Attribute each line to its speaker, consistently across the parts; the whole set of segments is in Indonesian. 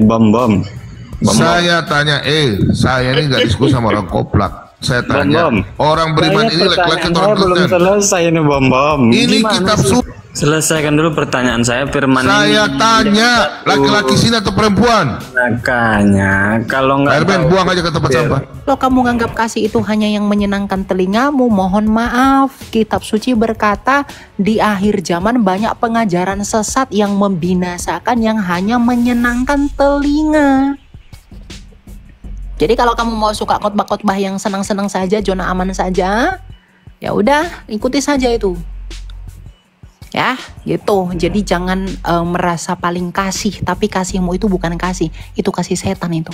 Speaker 1: Bom.
Speaker 2: Saya tanya, saya ini nggak diskusi sama orang koplak. Saya tanya, orang beriman ini laki-laki atau orang
Speaker 1: belum
Speaker 2: Kristen?
Speaker 1: selesai ini Bom.
Speaker 2: Ini kitab suci.
Speaker 1: Selesaikan dulu pertanyaan saya. Firman
Speaker 2: Saya
Speaker 1: ini
Speaker 2: tanya, laki-laki sini atau perempuan?
Speaker 1: makanya kalau nggak
Speaker 2: Airman, buang aja ke tempat sampah.
Speaker 3: Kalau kamu nganggap kasih itu hanya yang menyenangkan telingamu, mohon maaf. Kitab suci berkata di akhir zaman banyak pengajaran sesat yang membinasakan yang hanya menyenangkan telinga. Jadi kalau kamu mau suka khotbah-khotbah yang senang-senang saja, zona aman saja, ya udah ikuti saja itu. Ya gitu. Jadi jangan merasa paling kasih, tapi kasihmu itu bukan kasih, itu kasih setan itu.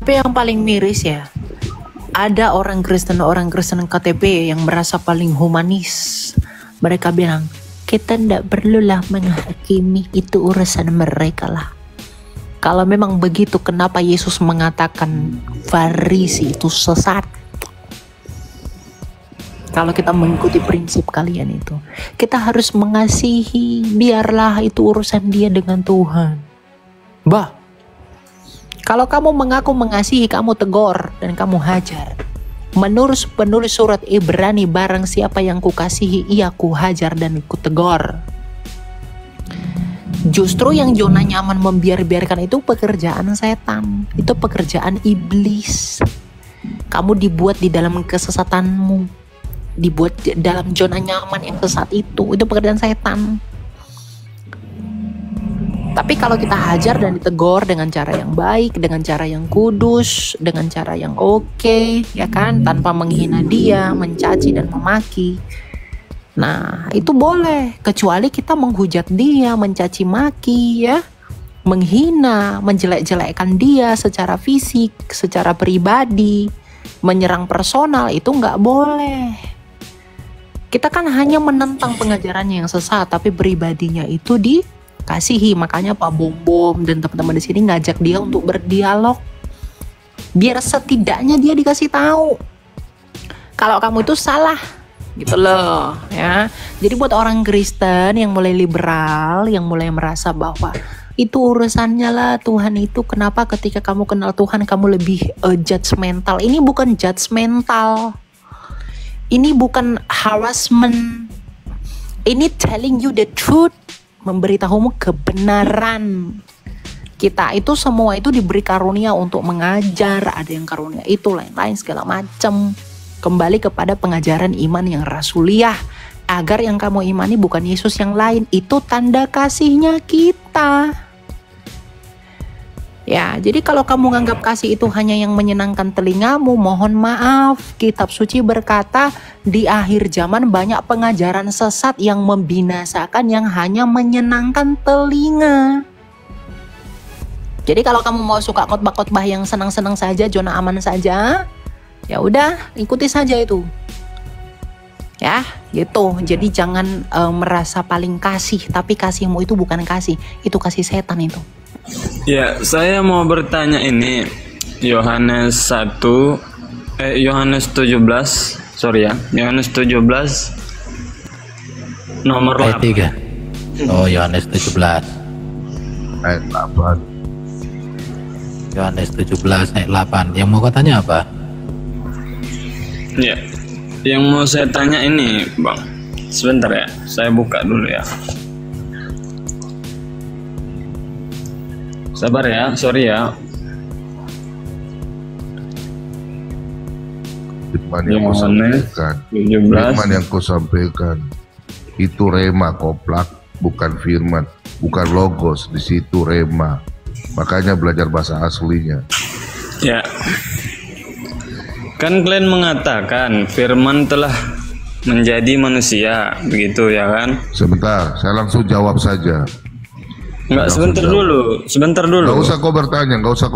Speaker 3: Tapi yang paling miris ya, ada orang Kristen KTP yang merasa paling humanis. Mereka bilang, kita tidak perlulah menghakimi, itu urusan mereka lah. Kalau memang begitu, kenapa Yesus mengatakan Farisi itu sesat? Kalau kita mengikuti prinsip kalian itu, kita harus mengasihi, biarlah itu urusan dia dengan Tuhan. Kalau kamu mengaku mengasihi, kamu tegur dan kamu hajar. Menurut penulis surat Ibrani, barang siapa yang kukasihi, ia kuhajar dan kutegur. Justru yang zona nyaman membiarkan itu pekerjaan setan, itu pekerjaan iblis. Kamu dibuat di dalam kesesatanmu, dibuat dalam zona nyaman yang sesat itu pekerjaan setan. Tapi kalau kita hajar dan ditegur dengan cara yang baik, dengan cara yang kudus, dengan cara yang oke, ya kan, tanpa menghina dia, mencaci dan memaki, nah itu boleh, kecuali kita menghujat dia, mencaci maki, ya, menghina, menjelek-jelekkan dia secara fisik, secara pribadi, menyerang personal, itu nggak boleh. Kita kan hanya menentang pengajarannya yang sesat, tapi pribadinya itu dikasihi. Makanya Pak Bom dan teman-teman di sini ngajak dia untuk berdialog, biar setidaknya dia dikasih tahu kalau kamu itu salah, gitu loh, ya. Jadi buat orang Kristen yang mulai liberal, yang mulai merasa bahwa itu urusannya lah Tuhan itu, kenapa ketika kamu kenal Tuhan kamu lebih judgmental? Ini bukan judgmental. Ini bukan harassment. Ini telling you the truth, memberitahumu kebenaran. Kita itu semua itu diberi karunia untuk mengajar, ada yang karunia itu lain-lain segala macam. Kembali kepada pengajaran iman yang rasuliah, agar yang kamu imani bukan Yesus yang lain. Itu tanda kasihnya kita. Ya, jadi kalau kamu menganggap kasih itu hanya yang menyenangkan telingamu, mohon maaf. Kitab suci berkata di akhir zaman banyak pengajaran sesat yang membinasakan yang hanya menyenangkan telinga. Jadi kalau kamu mau suka khotbah-khotbah yang senang-senang saja, zona aman saja, ya udah ikuti saja itu. Ya, gitu. Jadi jangan merasa paling kasih, tapi kasihmu itu bukan kasih, itu kasih setan itu.
Speaker 1: Ya, saya mau bertanya ini. Yohanes 17 nomor
Speaker 4: ayat 3. Oh, Yohanes 17
Speaker 2: Ayat 8.
Speaker 4: Yohanes 17 ayat 8. Yang mau katanya apa?
Speaker 1: Ya, yang mau saya tanya ini, Bang. Sebentar ya, saya buka dulu ya. Sabar ya, sorry ya.
Speaker 2: Firman yang kau sampaikan, firman yang kau sampaikan itu rema koplak, bukan firman, bukan logos. Di situ rema. Makanya belajar bahasa aslinya.
Speaker 1: Ya. Kan kalian mengatakan firman telah menjadi manusia, begitu ya kan?
Speaker 2: Sebentar, saya langsung jawab saja.
Speaker 1: Enggak, sebentar dulu.
Speaker 2: Nggak usah kau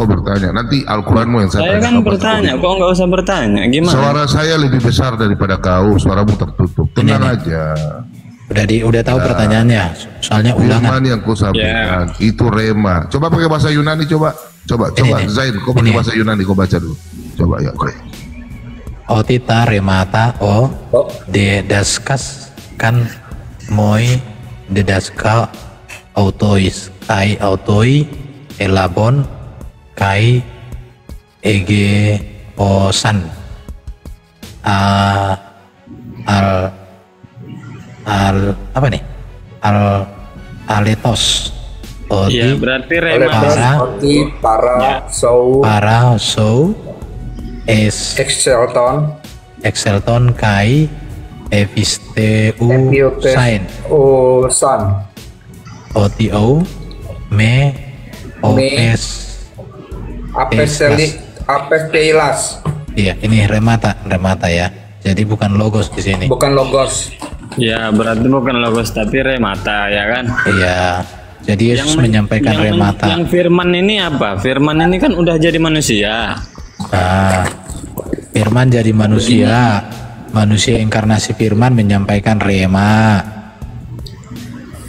Speaker 2: bertanya. Nanti Al-Quranmu yang
Speaker 1: saya kan bertanya, kok nggak usah bertanya? Gimana?
Speaker 2: Suara saya lebih besar daripada kau, suaramu tertutup. Tenang aja.
Speaker 4: Udah tahu pertanyaannya, soalnya ulangan.
Speaker 2: Firman yang kau sampaikan itu rema. Coba pakai bahasa Yunani, coba. Zain, kau pakai bahasa Yunani, kau baca dulu. Coba ya, oke.
Speaker 4: Otita remata dedaskas kan moi dedaska autois kai autoi elabon kai ege osan apa nih aletos
Speaker 1: Iya, berarti rema
Speaker 4: para so excelton kai evisteu sain oto me
Speaker 5: apes teilas.
Speaker 4: Iya, ini remata ya. Jadi bukan logos di sini.
Speaker 5: Bukan logos.
Speaker 1: Ya, berarti bukan logos tapi remata ya kan?
Speaker 4: Iya. Jadi Yesus menyampaikan remata.
Speaker 1: Yang firman ini apa? Firman ini kan udah jadi manusia.
Speaker 4: Nah, firman jadi manusia. Manusia inkarnasi firman menyampaikan rema.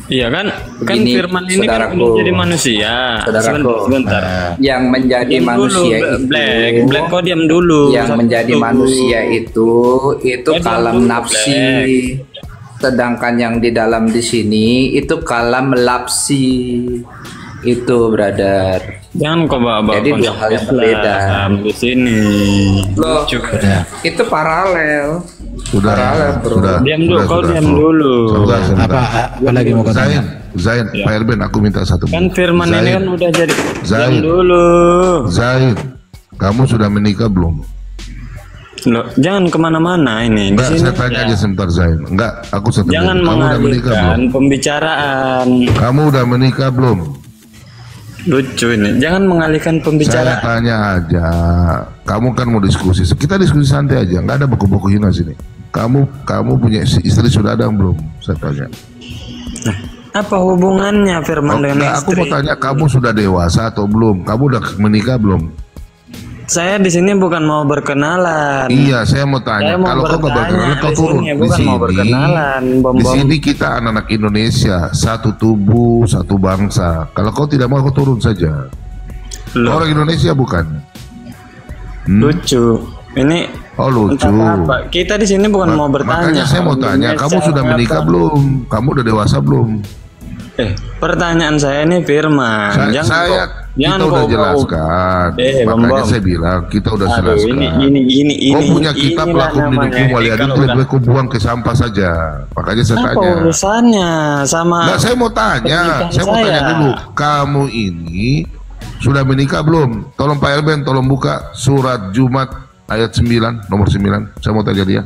Speaker 1: Iya kan? Kan
Speaker 5: Begini,
Speaker 1: firman ini kan udah jadi manusia. Sebentar.
Speaker 5: Yang menjadi
Speaker 1: Diam
Speaker 5: manusia
Speaker 1: dulu,
Speaker 5: itu
Speaker 1: Black kok diam dulu.
Speaker 5: Yang menjadi manusia itu kalam nafsi. Sedangkan yang di dalam di sini itu kalam lapsi. Itu brother.
Speaker 1: Jangan kau bawa
Speaker 5: Jadi dua hal yang berbeda.
Speaker 1: Di sini.
Speaker 5: Loh, itu paralel.
Speaker 2: Sudah.
Speaker 1: Diam dulu, kau diam dulu.
Speaker 4: Apa lagi mau katanya?
Speaker 2: Zain, Pak Erben, aku minta satu.
Speaker 1: Kan firman ini kan udah jadi.
Speaker 2: Zain
Speaker 1: Diam dulu.
Speaker 2: Zain, kamu sudah menikah belum?
Speaker 1: Loh, jangan kemana-mana ini. Di
Speaker 2: Enggak,
Speaker 1: sini
Speaker 2: saya tanya aja sebentar Zain. Enggak, aku satu.
Speaker 1: jangan
Speaker 2: Kamu udah menikah belum?
Speaker 1: mengalihkan pembicaraan.
Speaker 2: Kamu udah menikah belum?
Speaker 1: Lucu ini. Jangan mengalihkan
Speaker 2: Saya
Speaker 1: pembicaraan.
Speaker 2: tanya aja. Kamu kan mau diskusi. Kita diskusi santai aja. Nggak ada buku-buku hina sini. Kamu punya istri sudah ada belum? Saya tanya.
Speaker 1: Apa hubungannya firman dengan
Speaker 2: Aku
Speaker 1: istri?
Speaker 2: mau tanya kamu sudah dewasa atau belum? Kamu udah menikah belum?
Speaker 1: Saya di sini bukan mau berkenalan.
Speaker 2: Iya, saya mau tanya.
Speaker 1: Saya mau
Speaker 2: Kalau kau nggak
Speaker 1: bertanya
Speaker 2: berkenalan, kau
Speaker 1: di
Speaker 2: turun.
Speaker 1: sini, bukan mau berkenalan,
Speaker 2: Di sini kita anak-anak Indonesia, satu tubuh, satu bangsa. Kalau kau tidak mau, kau turun saja.
Speaker 1: Loh,
Speaker 2: Orang Indonesia bukan?
Speaker 1: lucu. Ini
Speaker 2: Oh lucu.
Speaker 1: entah apa. Kita di sini bukan mau bertanya.
Speaker 2: Makanya saya mau tanya,
Speaker 1: Ini
Speaker 2: kamu
Speaker 1: cara
Speaker 2: sudah menikah
Speaker 1: apa?
Speaker 2: belum? Kamu udah dewasa belum?
Speaker 1: Pertanyaan saya ini firman.
Speaker 2: Kita udah jelaskan. Makanya saya bilang kita udah jelaskan.
Speaker 1: Ini.
Speaker 2: Kau punya kitab lakum dinukum waliadin, lebih kau buang ke sampah saja. Makanya saya
Speaker 1: apa
Speaker 2: tanya.
Speaker 1: urusannya sama?
Speaker 2: Nah, saya mau tanya. Saya mau tanya dulu. Kamu ini sudah menikah belum? Tolong Pak Elben, tolong buka surat Jumat ayat 9, nomor 9. Saya mau tanya dia.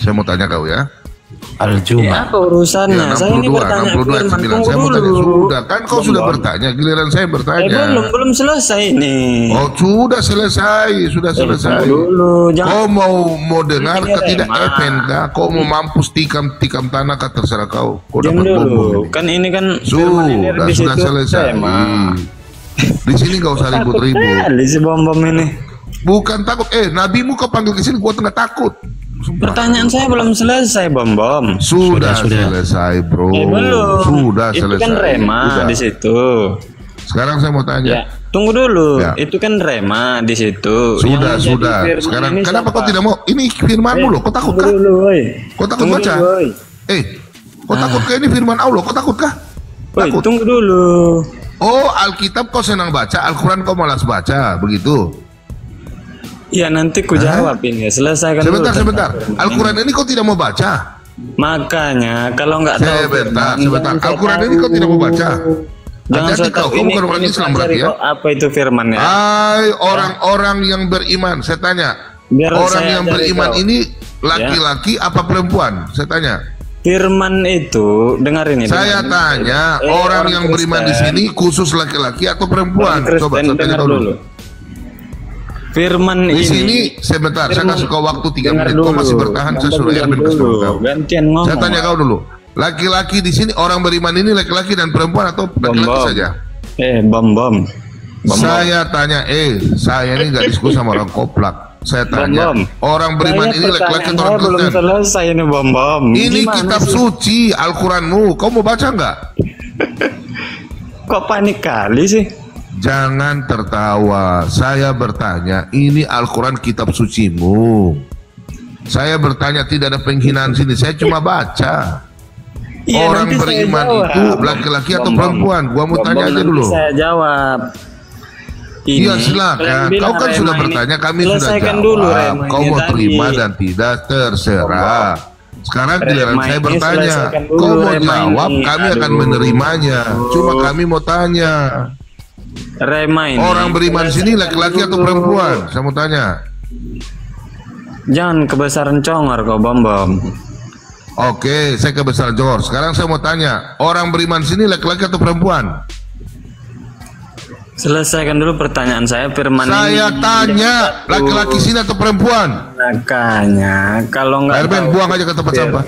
Speaker 2: Saya mau tanya kau ya.
Speaker 1: Apa urusannya?
Speaker 2: Ya, 62,
Speaker 1: Saya ini bertanya
Speaker 2: 62 ayat
Speaker 1: firman.
Speaker 2: 9.
Speaker 1: Tunggu
Speaker 2: Saya mau tanya.
Speaker 1: dulu.
Speaker 2: Sudah, kan kau sudah bertanya, giliran saya bertanya.
Speaker 1: Belum selesai ini.
Speaker 2: Oh, sudah selesai.
Speaker 1: Tunggu dulu.
Speaker 2: Kau mau dengar
Speaker 1: Ini
Speaker 2: kah tidak
Speaker 1: Rema.
Speaker 2: epen kah? Kau mau mampus tikam tanah kah, terserah kau. Kau
Speaker 1: Diam
Speaker 2: dapat
Speaker 1: dulu.
Speaker 2: bom.
Speaker 1: Kan ini kan firman ini
Speaker 2: Sudah
Speaker 1: di situ
Speaker 2: selesai.
Speaker 1: tema.
Speaker 2: Di sini gak usah ribut-ribut.
Speaker 1: Kali si bom ini.
Speaker 2: Bukan takut. Nabimu kau panggil ke sini, gua tengah takut. Sumpah.
Speaker 1: Pertanyaan saya belum selesai, Bom.
Speaker 2: Sudah selesai, bro.
Speaker 1: Belum.
Speaker 2: Sudah
Speaker 1: Itu
Speaker 2: selesai.
Speaker 1: kan rema
Speaker 2: Sudah.
Speaker 1: di situ.
Speaker 2: Sekarang saya mau
Speaker 1: Ya,
Speaker 2: tanya.
Speaker 1: tunggu dulu.
Speaker 2: Ya.
Speaker 1: Itu kan rema di situ.
Speaker 2: Sudah,
Speaker 1: Yang menjadi
Speaker 2: sudah.
Speaker 1: firman
Speaker 2: Sekarang
Speaker 1: ini
Speaker 2: kenapa
Speaker 1: siapa?
Speaker 2: kau tidak mau? Ini firmanmu loh. Kau takut kah?
Speaker 1: Tunggu dulu, woi.
Speaker 2: Kau takut
Speaker 1: Tunggu
Speaker 2: baca?
Speaker 1: dulu, woi.
Speaker 2: Kau takut kah ini firman Allah? Kau takut kah?
Speaker 1: Woi,
Speaker 2: Takut.
Speaker 1: tunggu dulu.
Speaker 2: Oh, Alkitab kau senang baca, Al-Quran kau malas baca, begitu?
Speaker 1: Ya nanti ku jawab ini. Selesaikan
Speaker 2: Sebentar,
Speaker 1: dulu.
Speaker 2: sebentar. Al-Quran ini kau tidak mau baca?
Speaker 1: Makanya kalau nggak tahu
Speaker 2: Sebentar,
Speaker 1: firman,
Speaker 2: sebentar.
Speaker 1: jangan
Speaker 2: Al-Quran
Speaker 1: saya
Speaker 2: ini kau tidak mau
Speaker 1: tahu.
Speaker 2: baca?
Speaker 1: Jangan
Speaker 2: Hati-hati
Speaker 1: saya tahu.
Speaker 2: kau bukan orang Islam berarti ya?
Speaker 1: Apa itu firman ya?
Speaker 2: Hai orang-orang yang beriman, saya tanya.
Speaker 1: Biar
Speaker 2: Orang
Speaker 1: saya
Speaker 2: yang
Speaker 1: cari
Speaker 2: beriman
Speaker 1: tahu.
Speaker 2: ini laki-laki apa perempuan? Saya tanya.
Speaker 1: Firman itu dengar ini.
Speaker 2: Saya
Speaker 1: dengar.
Speaker 2: tanya, orang yang beriman di
Speaker 1: Kristen.
Speaker 2: sini khusus laki-laki atau perempuan?
Speaker 1: Kristen,
Speaker 2: Coba saya tanya
Speaker 1: dengar
Speaker 2: kau dulu.
Speaker 1: Firman
Speaker 2: Di
Speaker 1: ini.
Speaker 2: sini sebentar, saya kasih kau waktu 3
Speaker 1: dengar
Speaker 2: menit. Kau
Speaker 1: dulu.
Speaker 2: masih bertahan, saya suruh
Speaker 1: Gantian
Speaker 2: Erwin kasih
Speaker 1: dulu.
Speaker 2: tahu kau.
Speaker 1: Gantian ngomong.
Speaker 2: Saya tanya kau dulu. Laki-laki di sini orang beriman ini laki-laki dan perempuan atau laki-laki
Speaker 1: Bom.
Speaker 2: saja?
Speaker 1: Bom.
Speaker 2: Saya tanya, saya ini nggak diskusi sama orang koplak. Saya tanya,
Speaker 1: Bom.
Speaker 2: orang beriman ini laki-laki atau
Speaker 1: saya
Speaker 2: orang
Speaker 1: belum
Speaker 2: Kristen?
Speaker 1: selesai ini bom.
Speaker 2: Ini
Speaker 1: Gimana
Speaker 2: kitab
Speaker 1: sih?
Speaker 2: suci, Al-Quranmu. Kau mau baca nggak?
Speaker 1: Kok panik kali sih?
Speaker 2: Jangan tertawa. Saya bertanya, ini Al-Quran kitab sucimu. Saya bertanya, tidak ada penghinaan sini. Saya cuma baca.
Speaker 1: Iya,
Speaker 2: Orang
Speaker 1: nanti saya
Speaker 2: beriman
Speaker 1: jawab.
Speaker 2: itu laki-laki atau
Speaker 1: Bom,
Speaker 2: perempuan? Gua mau
Speaker 1: Bom,
Speaker 2: tanya aja
Speaker 1: nanti
Speaker 2: dulu.
Speaker 1: saya jawab.
Speaker 2: Iya
Speaker 1: Kalian
Speaker 2: silakan.
Speaker 1: bilang
Speaker 2: Kau kan
Speaker 1: Rema
Speaker 2: sudah
Speaker 1: ini-
Speaker 2: bertanya, kami sudah
Speaker 1: selesaikan
Speaker 2: jawab.
Speaker 1: dulu Rema
Speaker 2: Kau
Speaker 1: ini
Speaker 2: mau
Speaker 1: tadi.
Speaker 2: terima dan tidak terserah. Sekarang giliran
Speaker 1: Rema
Speaker 2: saya
Speaker 1: ini
Speaker 2: bertanya.
Speaker 1: selesaikan dulu,
Speaker 2: Kau mau
Speaker 1: Rema
Speaker 2: jawab,
Speaker 1: ini.
Speaker 2: kami akan
Speaker 1: Aduh.
Speaker 2: menerimanya. Cuma kami mau tanya.
Speaker 1: Rema ini.
Speaker 2: Orang beriman sini laki-laki atau perempuan? Saya mau tanya.
Speaker 1: Jangan kebesaran congor kau Bom.
Speaker 2: Oke, saya ke Besar Johor. Sekarang saya mau tanya. Orang beriman sini laki-laki atau perempuan?
Speaker 1: Selesaikan dulu pertanyaan saya, firman
Speaker 2: Saya
Speaker 1: ini.
Speaker 2: tanya, laki-laki sini atau perempuan?
Speaker 1: Makanya kalau nggak
Speaker 2: Erben,
Speaker 1: tahu,
Speaker 2: buang aja ke tempat sampah.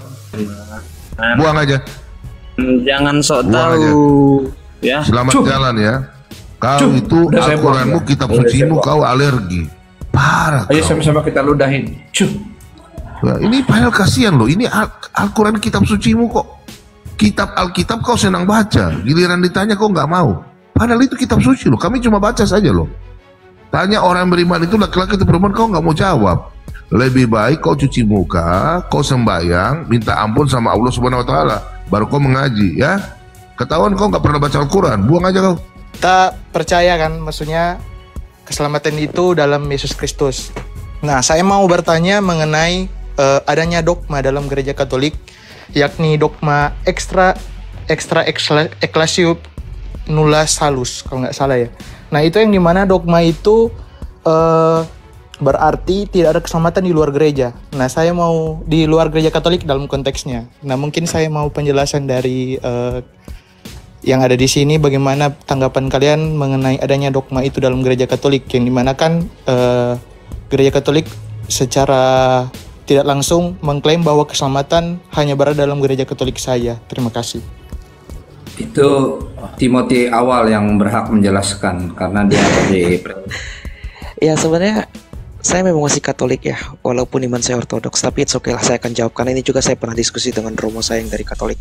Speaker 2: Buang aja.
Speaker 1: jangan sok
Speaker 2: Buang
Speaker 1: tahu ya.
Speaker 2: Selamat jalan ya. Kau itu
Speaker 5: Udah saya
Speaker 2: Al-Quranmu,
Speaker 5: buang, ya.
Speaker 2: kitab
Speaker 5: Udah saya
Speaker 2: sucimu,
Speaker 5: buang.
Speaker 2: kau alergi. Parah
Speaker 5: Ayo
Speaker 2: kau.
Speaker 5: sama-sama kita ludahin. Cuh.
Speaker 2: Nah, ini padahal kasihan loh. Ini Al-Quran kitab sucimu kok. Kitab Alkitab kau senang baca. Giliran ditanya kau nggak mau. Padahal itu kitab suci loh. Kami cuma baca saja loh. Tanya orang beriman itu laki-laki atau perempuan, kau nggak mau jawab. Lebih baik kau cuci muka, kau sembahyang, minta ampun sama Allah Subhanahu Wa Taala, baru kau mengaji ya. Ketahuan kau nggak pernah baca Al-Quran, buang aja kau.
Speaker 6: Kita percaya kan, maksudnya keselamatan itu dalam Yesus Kristus. Nah, saya mau bertanya mengenai adanya dogma dalam gereja Katolik, yakni dogma extra ecclesiam nulla salus, kalau nggak salah ya. Nah, itu yang dimana dogma itu berarti tidak ada keselamatan di luar gereja. Nah, saya mau di luar gereja Katolik dalam konteksnya. Nah, mungkin saya mau penjelasan dari yang ada di sini, bagaimana tanggapan kalian mengenai adanya dogma itu dalam gereja Katolik, yang dimana kan gereja Katolik secara tidak langsung mengklaim bahwa keselamatan hanya berada dalam gereja Katolik saja. Terima kasih.
Speaker 5: Itu Timothy awal yang berhak menjelaskan karena dia dari
Speaker 7: Ya sebenarnya saya memang masih Katolik ya, walaupun iman saya Ortodoks, tapi it's okay lah, saya akan jawab karena ini juga saya pernah diskusi dengan romo saya yang dari Katolik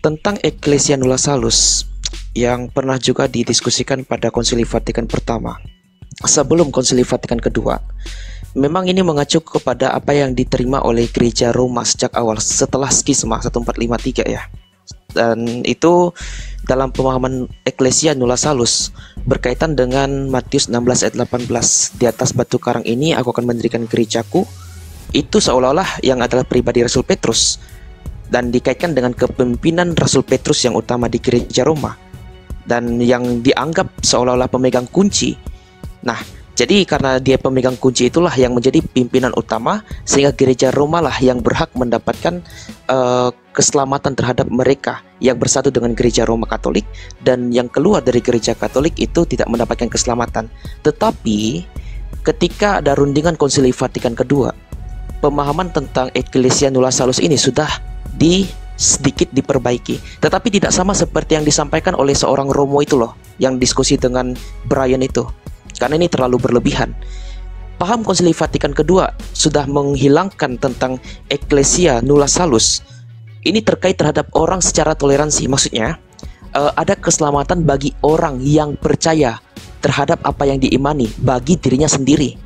Speaker 7: tentang Ecclesia Nulla Salus yang pernah juga didiskusikan pada Konsili Vatikan pertama sebelum Konsili Vatikan kedua. Memang ini mengacu kepada apa yang diterima oleh Gereja Roma sejak awal setelah skisma 1453 ya. Dan itu dalam pemahaman Ecclesia Nulla Salus berkaitan dengan Matius 16 ayat 18. Di atas batu karang ini aku akan mendirikan gerejaku. Itu seolah-olah yang adalah pribadi Rasul Petrus dan dikaitkan dengan kepemimpinan Rasul Petrus yang utama di gereja Roma dan yang dianggap seolah-olah pemegang kunci. Nah, jadi karena dia pemegang kunci itulah yang menjadi pimpinan utama, sehingga gereja Roma lah yang berhak mendapatkan keselamatan terhadap mereka yang bersatu dengan gereja Roma Katolik, dan yang keluar dari gereja Katolik itu tidak mendapatkan keselamatan. Tetapi ketika ada rundingan Konsili Vatikan kedua, pemahaman tentang Ecclesia Nulla Salus ini sudah sedikit diperbaiki, tetapi tidak sama seperti yang disampaikan oleh seorang romo itu loh, yang diskusi dengan Brian itu. Karena ini terlalu berlebihan. Paham Konsili Vatikan kedua sudah menghilangkan tentang Ecclesia Nulla Salus. Ini terkait terhadap orang secara toleransi. Maksudnya ada keselamatan bagi orang yang percaya terhadap apa yang diimani bagi dirinya sendiri.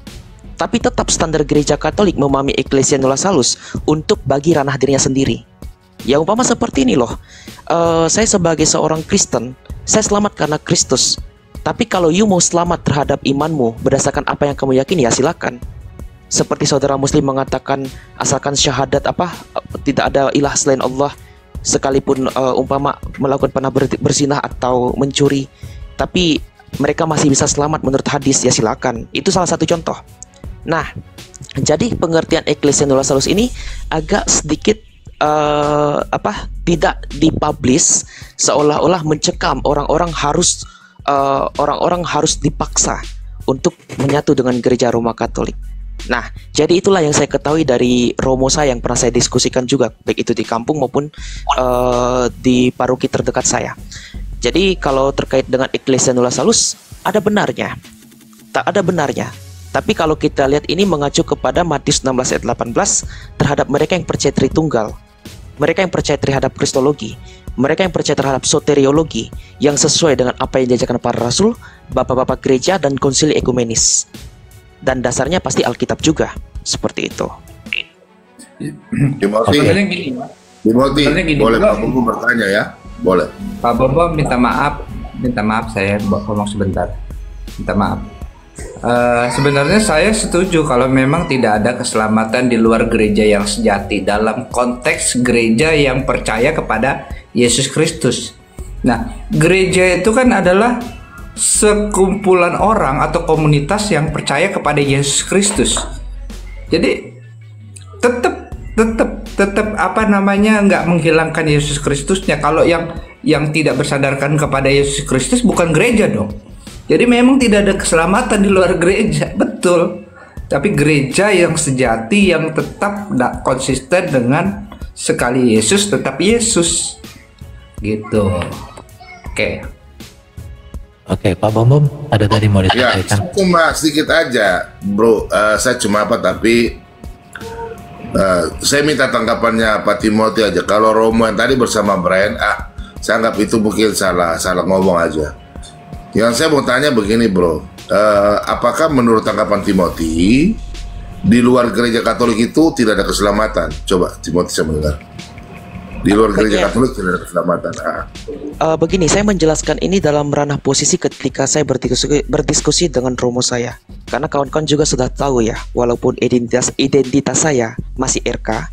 Speaker 7: Tapi tetap standar gereja Katolik memahami Ecclesia Nulla Salus untuk bagi ranah dirinya sendiri. Ya umpama seperti ini loh. Saya sebagai seorang Kristen, saya selamat karena Kristus. Tapi kalau you mau selamat terhadap imanmu berdasarkan apa yang kamu yakini, ya silakan. Seperti saudara Muslim mengatakan, asalkan syahadat tidak ada ilah selain Allah, sekalipun umpama melakukan pernah berzinah atau mencuri, tapi mereka masih bisa selamat menurut hadis, ya silakan. Itu salah satu contoh. Nah, jadi pengertian Ecclesia Nulla Salus ini agak sedikit tidak dipublish, seolah-olah mencekam orang-orang harus dipaksa untuk menyatu dengan gereja Roma Katolik. Nah, jadi itulah yang saya ketahui dari romo saya yang pernah saya diskusikan juga, baik itu di kampung maupun di paroki terdekat saya. Jadi kalau terkait dengan Ecclesia Nulla Salus, ada benarnya, tak ada benarnya. Tapi kalau kita lihat ini mengacu kepada Matius 16 ayat 18 terhadap mereka yang percaya Tritunggal, mereka yang percaya terhadap Kristologi, mereka yang percaya terhadap soteriologi yang sesuai dengan apa yang diajarkan para rasul, bapak-bapak gereja, dan konsili ekumenis. Dan dasarnya pasti Alkitab juga, seperti itu.
Speaker 2: Timothy,
Speaker 5: sebenarnya gini,
Speaker 2: Timothy,
Speaker 5: Sebenarnya gini,
Speaker 2: boleh
Speaker 5: Bro.
Speaker 2: Pak Bobo bertanya ya? Boleh.
Speaker 5: Pak Bobo minta maaf saya ngomong sebentar. Minta maaf. Sebenarnya saya setuju kalau memang tidak ada keselamatan di luar gereja yang sejati dalam konteks gereja yang percaya kepada Yesus Kristus. Nah, gereja itu kan adalah sekumpulan orang atau komunitas yang percaya kepada Yesus Kristus. Jadi tetap apa namanya nggak menghilangkan Yesus Kristusnya. Kalau yang tidak bersadarkan kepada Yesus Kristus bukan gereja dong. Jadi memang tidak ada keselamatan di luar gereja, betul. Tapi gereja yang sejati yang tetap konsisten dengan sekali Yesus tetap Yesus, gitu.
Speaker 4: Oke, Pak Bom, ada tadi mau
Speaker 2: Ya,
Speaker 4: disampaikan?
Speaker 2: cuma sedikit aja, bro. Saya cuma saya minta tanggapannya Pak Timothy aja. Kalau Romo yang tadi bersama Brian, saya anggap itu mungkin salah ngomong aja. Yang saya mau tanya begini, bro. Apakah menurut tanggapan Timothy di luar gereja Katolik itu tidak ada keselamatan? Coba Timothy saya mendengar. Di luar gereja Katolik tidak ada keselamatan.
Speaker 7: Begini, saya menjelaskan ini dalam ranah posisi ketika saya berdiskusi dengan Romo saya. Karena kawan-kawan juga sudah tahu ya, walaupun identitas saya masih RK,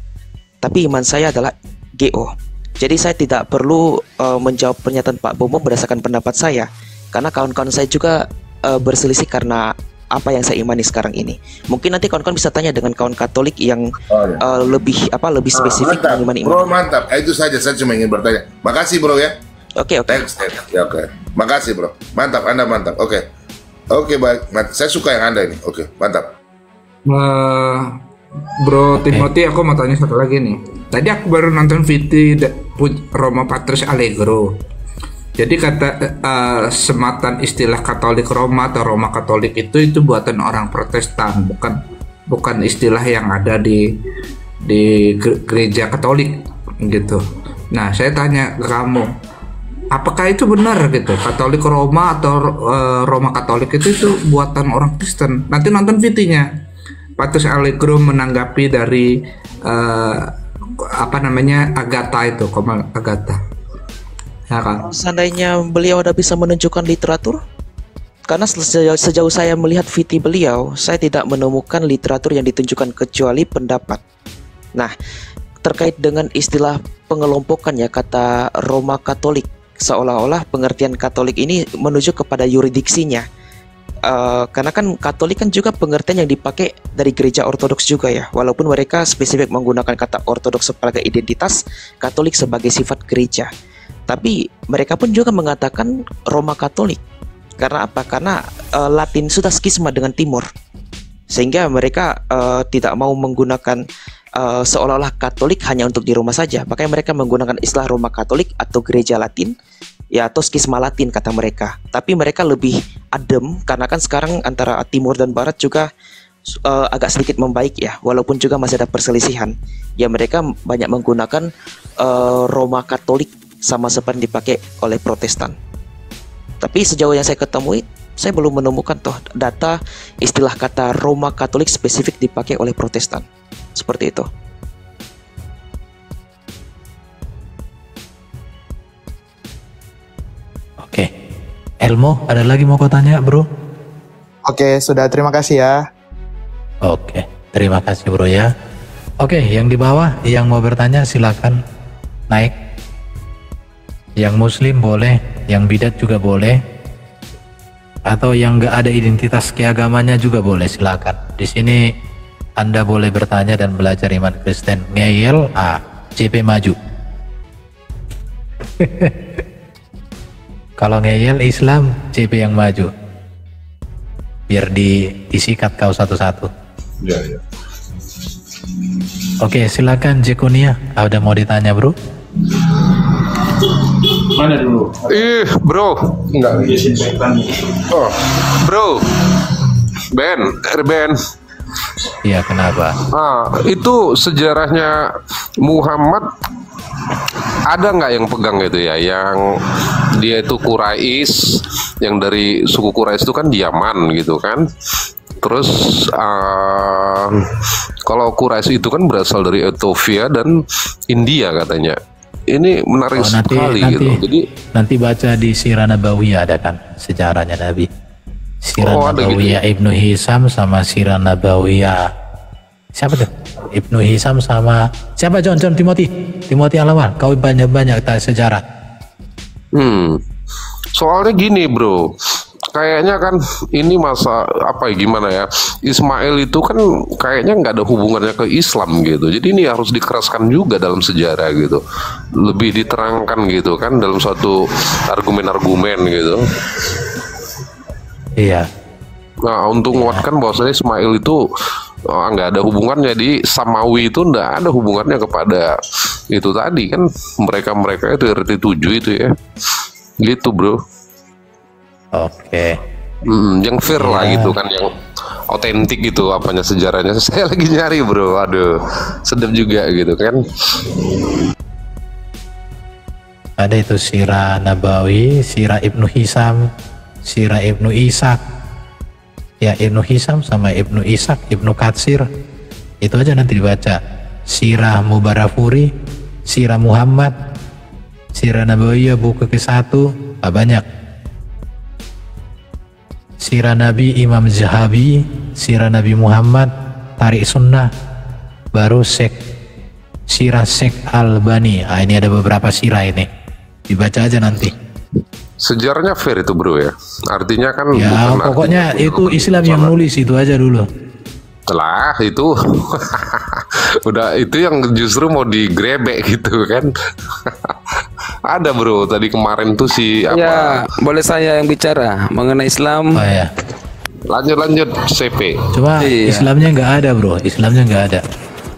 Speaker 7: tapi iman saya adalah GO. Jadi saya tidak perlu menjawab pernyataan Pak Bomo berdasarkan pendapat saya. Karena kawan-kawan saya juga berselisih karena apa yang saya imani sekarang ini. Mungkin nanti kawan-kawan bisa tanya dengan kawan Katolik yang lebih spesifik mengimani iman.
Speaker 2: Bro, mantap. Itu saja saya cuma ingin bertanya. Makasih, bro ya.
Speaker 7: Oke.
Speaker 2: Thanks. Ya, oke. Makasih, bro. Mantap, Anda mantap. Oke, baik. Saya suka yang Anda ini. Oke, mantap.
Speaker 5: Bro Timothy, aku mau tanya satu lagi nih. Tadi aku baru nonton VT Romo Patrice Allegro. Jadi kata sematan istilah Katolik Roma atau Roma Katolik itu buatan orang Protestan, bukan istilah yang ada di gereja Katolik gitu. Nah, saya tanya ke kamu, apakah itu benar gitu? Katolik Roma atau Roma Katolik itu buatan orang Kristen? Nanti nonton VT-nya. Patrice Allegro menanggapi dari Agatha itu, Komal Agatha. Ya kan?
Speaker 7: Seandainya beliau ada bisa menunjukkan literatur, karena sejauh saya melihat VT beliau, saya tidak menemukan literatur yang ditunjukkan kecuali pendapat. Nah, terkait dengan istilah pengelompokan ya kata Roma Katolik, seolah-olah pengertian Katolik ini menuju kepada yuridiksinya. Karena kan Katolik kan juga pengertian yang dipakai dari gereja Ortodoks juga ya, walaupun mereka spesifik menggunakan kata Ortodoks sebagai identitas, Katolik sebagai sifat gereja. Tapi mereka pun juga mengatakan Roma Katolik. Karena apa? Karena Latin sudah skisma dengan Timur, sehingga mereka tidak mau menggunakan seolah-olah Katolik hanya untuk di Roma saja. Makanya mereka menggunakan istilah Roma Katolik atau Gereja Latin, ya, atau skisma Latin kata mereka. Tapi mereka lebih adem karena kan sekarang antara Timur dan Barat juga agak sedikit membaik ya, walaupun juga masih ada perselisihan. Ya, mereka banyak menggunakan Roma Katolik sama seperti dipakai oleh Protestan. Tapi sejauh yang saya ketemui, saya belum menemukan data istilah kata Roma Katolik spesifik dipakai oleh Protestan. Seperti itu.
Speaker 4: Oke. Elmo, ada lagi mau kau tanya, bro?
Speaker 6: Oke, sudah, terima kasih ya.
Speaker 4: Oke, terima kasih bro ya. Oke, yang di bawah yang mau bertanya silakan naik. Yang Muslim boleh, yang bidat juga boleh, atau yang nggak ada identitas keagamannya juga boleh, silakan. Di sini Anda boleh bertanya dan belajar iman Kristen. Ngeyel, CP maju. Kalau ngeyel Islam, CP yang maju. Biar disikat kau satu-satu.
Speaker 2: Ya.
Speaker 4: Oke, silakan Jekonia. Ada mau ditanya, bro?
Speaker 1: Mana dulu?
Speaker 8: Bro.
Speaker 2: Enggak.
Speaker 8: Oh, bro. Ben.
Speaker 4: Iya, kenapa?
Speaker 8: Itu sejarahnya Muhammad ada nggak yang pegang gitu ya, yang dia itu Quraisy, yang dari suku Quraisy itu kan di Yaman gitu kan. Terus Kalau Quraisy itu kan berasal dari Ethiopia dan India katanya. Ini menarik sekali gitu. Jadi
Speaker 4: nanti baca di Sirah Nabawiyah ada kan sejarahnya Nabi. Sirah Nabawiyah gitu. Ibnu Hisam sama Sirah Nabawiyah. Siapa tuh? Ibnu Hisam sama siapa? John Timothy Alawan. Kau banyak tahu sejarah.
Speaker 8: Soalnya gini bro, kayaknya kan ini masa apa ya, gimana ya, Ismail itu kan kayaknya nggak ada hubungannya ke Islam gitu. Jadi ini harus dikeraskan juga dalam sejarah gitu, lebih diterangkan gitu kan dalam suatu argumen-argumen gitu.
Speaker 4: Iya.
Speaker 8: Nah untuk menguatkan bahwasanya Ismail itu nggak ada hubungannya, di Samawi itu nggak ada hubungannya kepada itu tadi kan, mereka itu RT 7 itu ya. Gitu bro.
Speaker 4: Oke.
Speaker 8: Yang fair lah gitu kan, yang otentik gitu apanya sejarahnya. Saya lagi nyari bro, aduh sedap juga gitu kan.
Speaker 4: Ada itu Sirah Nabawi, Sirah Ibnu Hisam, Sirah Ibnu Ishaq. Ya Ibnu Hisam sama Ibnu Ishaq, Ibnu Katsir. Itu aja nanti dibaca. Sirah Mubarafuri, Sirah Muhammad, Sirah Nabawiyah buku ke-1 banyak. Sirah Nabi Imam Zahabi, Sirah Nabi Muhammad, Tarik Sunnah, baru Sirah Syekh Albani. Ini ada beberapa sirah ini. Dibaca aja nanti.
Speaker 8: Sejarahnya fair itu bro ya. Artinya kan
Speaker 4: ya pokoknya itu Islam yang nulis itu aja dulu.
Speaker 8: Telah itu udah itu yang justru mau digrebek gitu kan. Ada bro tadi kemarin tuh si apa?
Speaker 9: Ya boleh saya yang bicara mengenai Islam.
Speaker 4: Oh ya.
Speaker 8: Lanjut CP.
Speaker 4: Cuma Islamnya nggak ada bro, Islamnya nggak ada.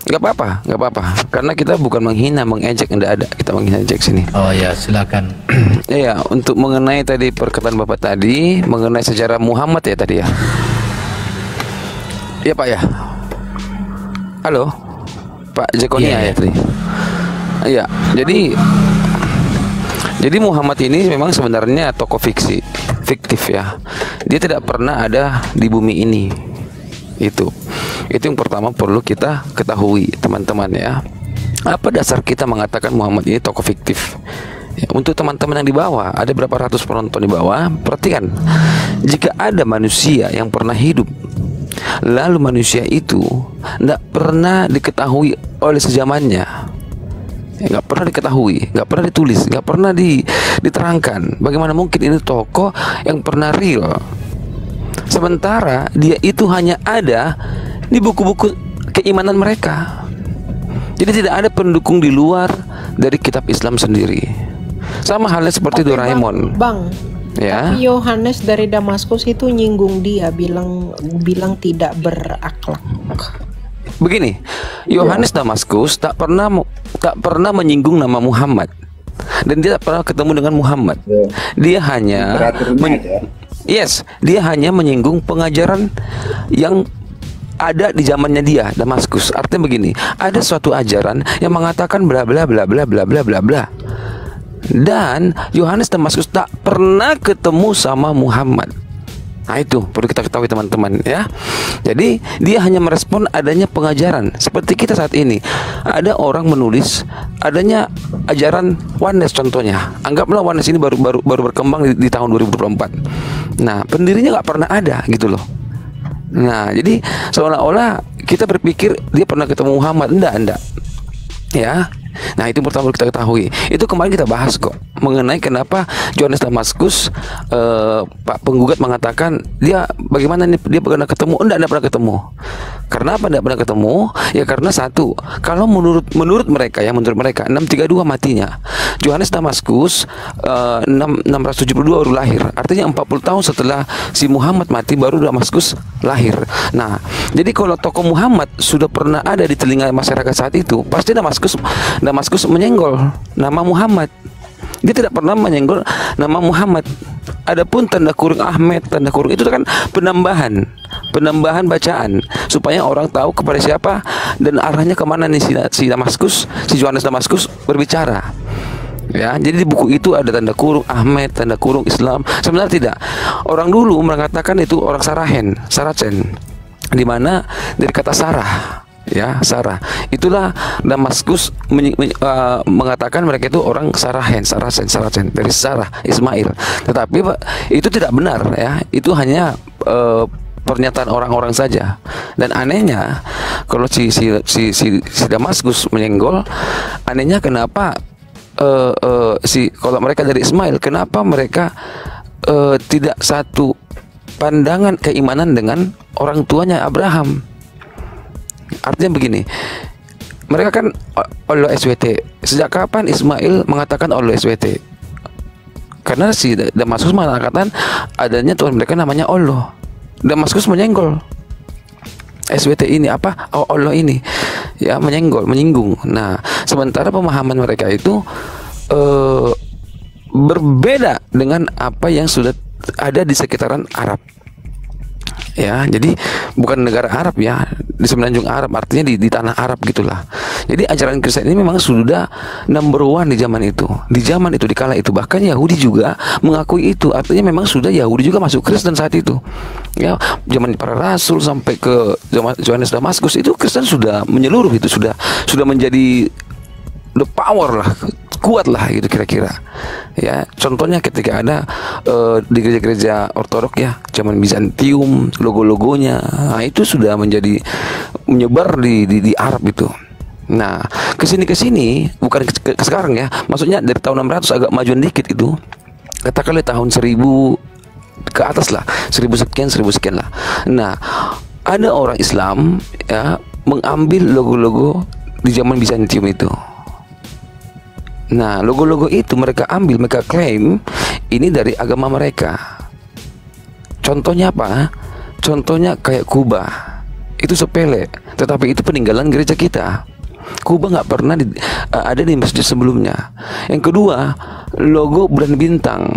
Speaker 9: Nggak apa-apa, karena kita bukan menghina, mengejek, nggak ada kita mengejek sini.
Speaker 4: Oh ya silakan.
Speaker 9: Ya untuk mengenai tadi perkataan bapak tadi mengenai sejarah Muhammad ya tadi ya. Iya Pak ya. Halo, Pak Jekonia ya tadi. Iya, jadi Muhammad ini memang sebenarnya tokoh fiktif ya. Dia tidak pernah ada di bumi ini. Itu yang pertama perlu kita ketahui teman-teman ya. Apa dasar kita mengatakan Muhammad ini tokoh fiktif? Ya, untuk teman-teman yang di bawah, ada berapa ratus penonton di bawah, perhatikan. Jika ada manusia yang pernah hidup, lalu manusia itu tidak pernah diketahui oleh sezamannya, nggak pernah diketahui, nggak pernah ditulis, nggak pernah diterangkan. Bagaimana mungkin ini tokoh yang pernah real? Sementara dia itu hanya ada di buku-buku keimanan mereka. Jadi tidak ada pendukung di luar dari kitab Islam sendiri. Sama halnya seperti Doraemon.
Speaker 10: Bang.
Speaker 9: Ya.
Speaker 10: Tapi Yohanes dari Damaskus itu nyinggung dia, bilang tidak berakhlak.
Speaker 9: Begini, Yohanes Damaskus tak pernah menyinggung nama Muhammad, dan dia tak pernah ketemu dengan Muhammad. Dia hanya dia hanya menyinggung pengajaran yang ada di zamannya dia, Damaskus. Artinya begini, ada suatu ajaran yang mengatakan bla bla bla bla bla bla bla bla. Dan Yohanes Damaskus tak pernah ketemu sama Muhammad. Nah itu perlu kita ketahui teman-teman ya. Jadi dia hanya merespon adanya pengajaran. Seperti kita saat ini, ada orang menulis adanya ajaran Oneness contohnya. Anggaplah Oneness ini baru berkembang di tahun 2024. Nah pendirinya nggak pernah ada gitu loh. Nah jadi seolah-olah kita berpikir dia pernah ketemu Muhammad. Enggak ya. Nah itu pertama kita ketahui. Itu kemarin kita bahas kok mengenai kenapa Yohanes Damaskus, Pak penggugat mengatakan dia bagaimana nih dia pernah ketemu? Enggak pernah ketemu. Karena apa enggak pernah ketemu? Ya karena satu, kalau menurut mereka 632 matinya. Yohanes Damaskus 672 baru lahir. Artinya 40 tahun setelah si Muhammad mati baru Damaskus lahir. Nah, jadi kalau tokoh Muhammad sudah pernah ada di telinga masyarakat saat itu, pasti Damaskus menyenggol nama Muhammad. Dia tidak pernah menyenggol nama Muhammad. Adapun tanda kurung Ahmed, tanda kurung itu kan penambahan bacaan supaya orang tahu kepada siapa dan arahnya kemana nih si Yohanes Damaskus berbicara. Ya, jadi di buku itu ada tanda kurung Ahmed, tanda kurung Islam. Sebenarnya tidak. Orang dulu mengatakan itu orang Saracen, di mana dari kata Sarah. Ya, Sarah. Itulah Damaskus mengatakan mereka itu orang Sarahen dari Sarah Ismail. Tetapi Pak, itu tidak benar ya. Itu hanya pernyataan orang-orang saja. Dan anehnya kalau si Damaskus menyenggol, anehnya kenapa kalau mereka dari Ismail, kenapa mereka tidak satu pandangan keimanan dengan orang tuanya Abraham? Artinya begini, mereka kan Allah SWT. Sejak kapan Ismail mengatakan Allah SWT? Karena si Damaskus mengatakan adanya Tuhan mereka namanya Allah. Damaskus menyenggol SWT ini apa? Allah ini ya, menyinggung. Nah, sementara pemahaman mereka itu berbeda dengan apa yang sudah ada di sekitaran Arab. Ya, jadi bukan negara Arab ya, di semenanjung Arab, artinya di tanah Arab gitulah. Jadi ajaran Kristen ini memang sudah number one di zaman itu, di kala itu. Bahkan Yahudi juga mengakui itu, artinya memang sudah Yahudi juga masuk Kristen saat itu. Ya, zaman para rasul sampai ke zaman Yohanes Damaskus itu Kristen sudah menyeluruh, itu sudah menjadi the power lah, kuat lah gitu kira-kira. Ya, contohnya ketika ada di gereja-gereja ortodok ya, zaman Bizantium, logo-logonya, nah, itu sudah menyebar di Arab itu. Nah, kesini bukan ke sekarang ya, maksudnya dari tahun 600 agak majuan dikit itu, katakanlah tahun 1000 ke atas lah, 1000 sekian lah. Nah, ada orang Islam ya mengambil logo-logo di zaman Bizantium itu. Nah, logo-logo itu mereka ambil, mereka klaim ini dari agama mereka. Contohnya apa? Contohnya kayak Kuba. Itu sepele, tetapi itu peninggalan gereja kita. Kuba nggak pernah ada di masjid sebelumnya. Yang kedua, logo bulan bintang.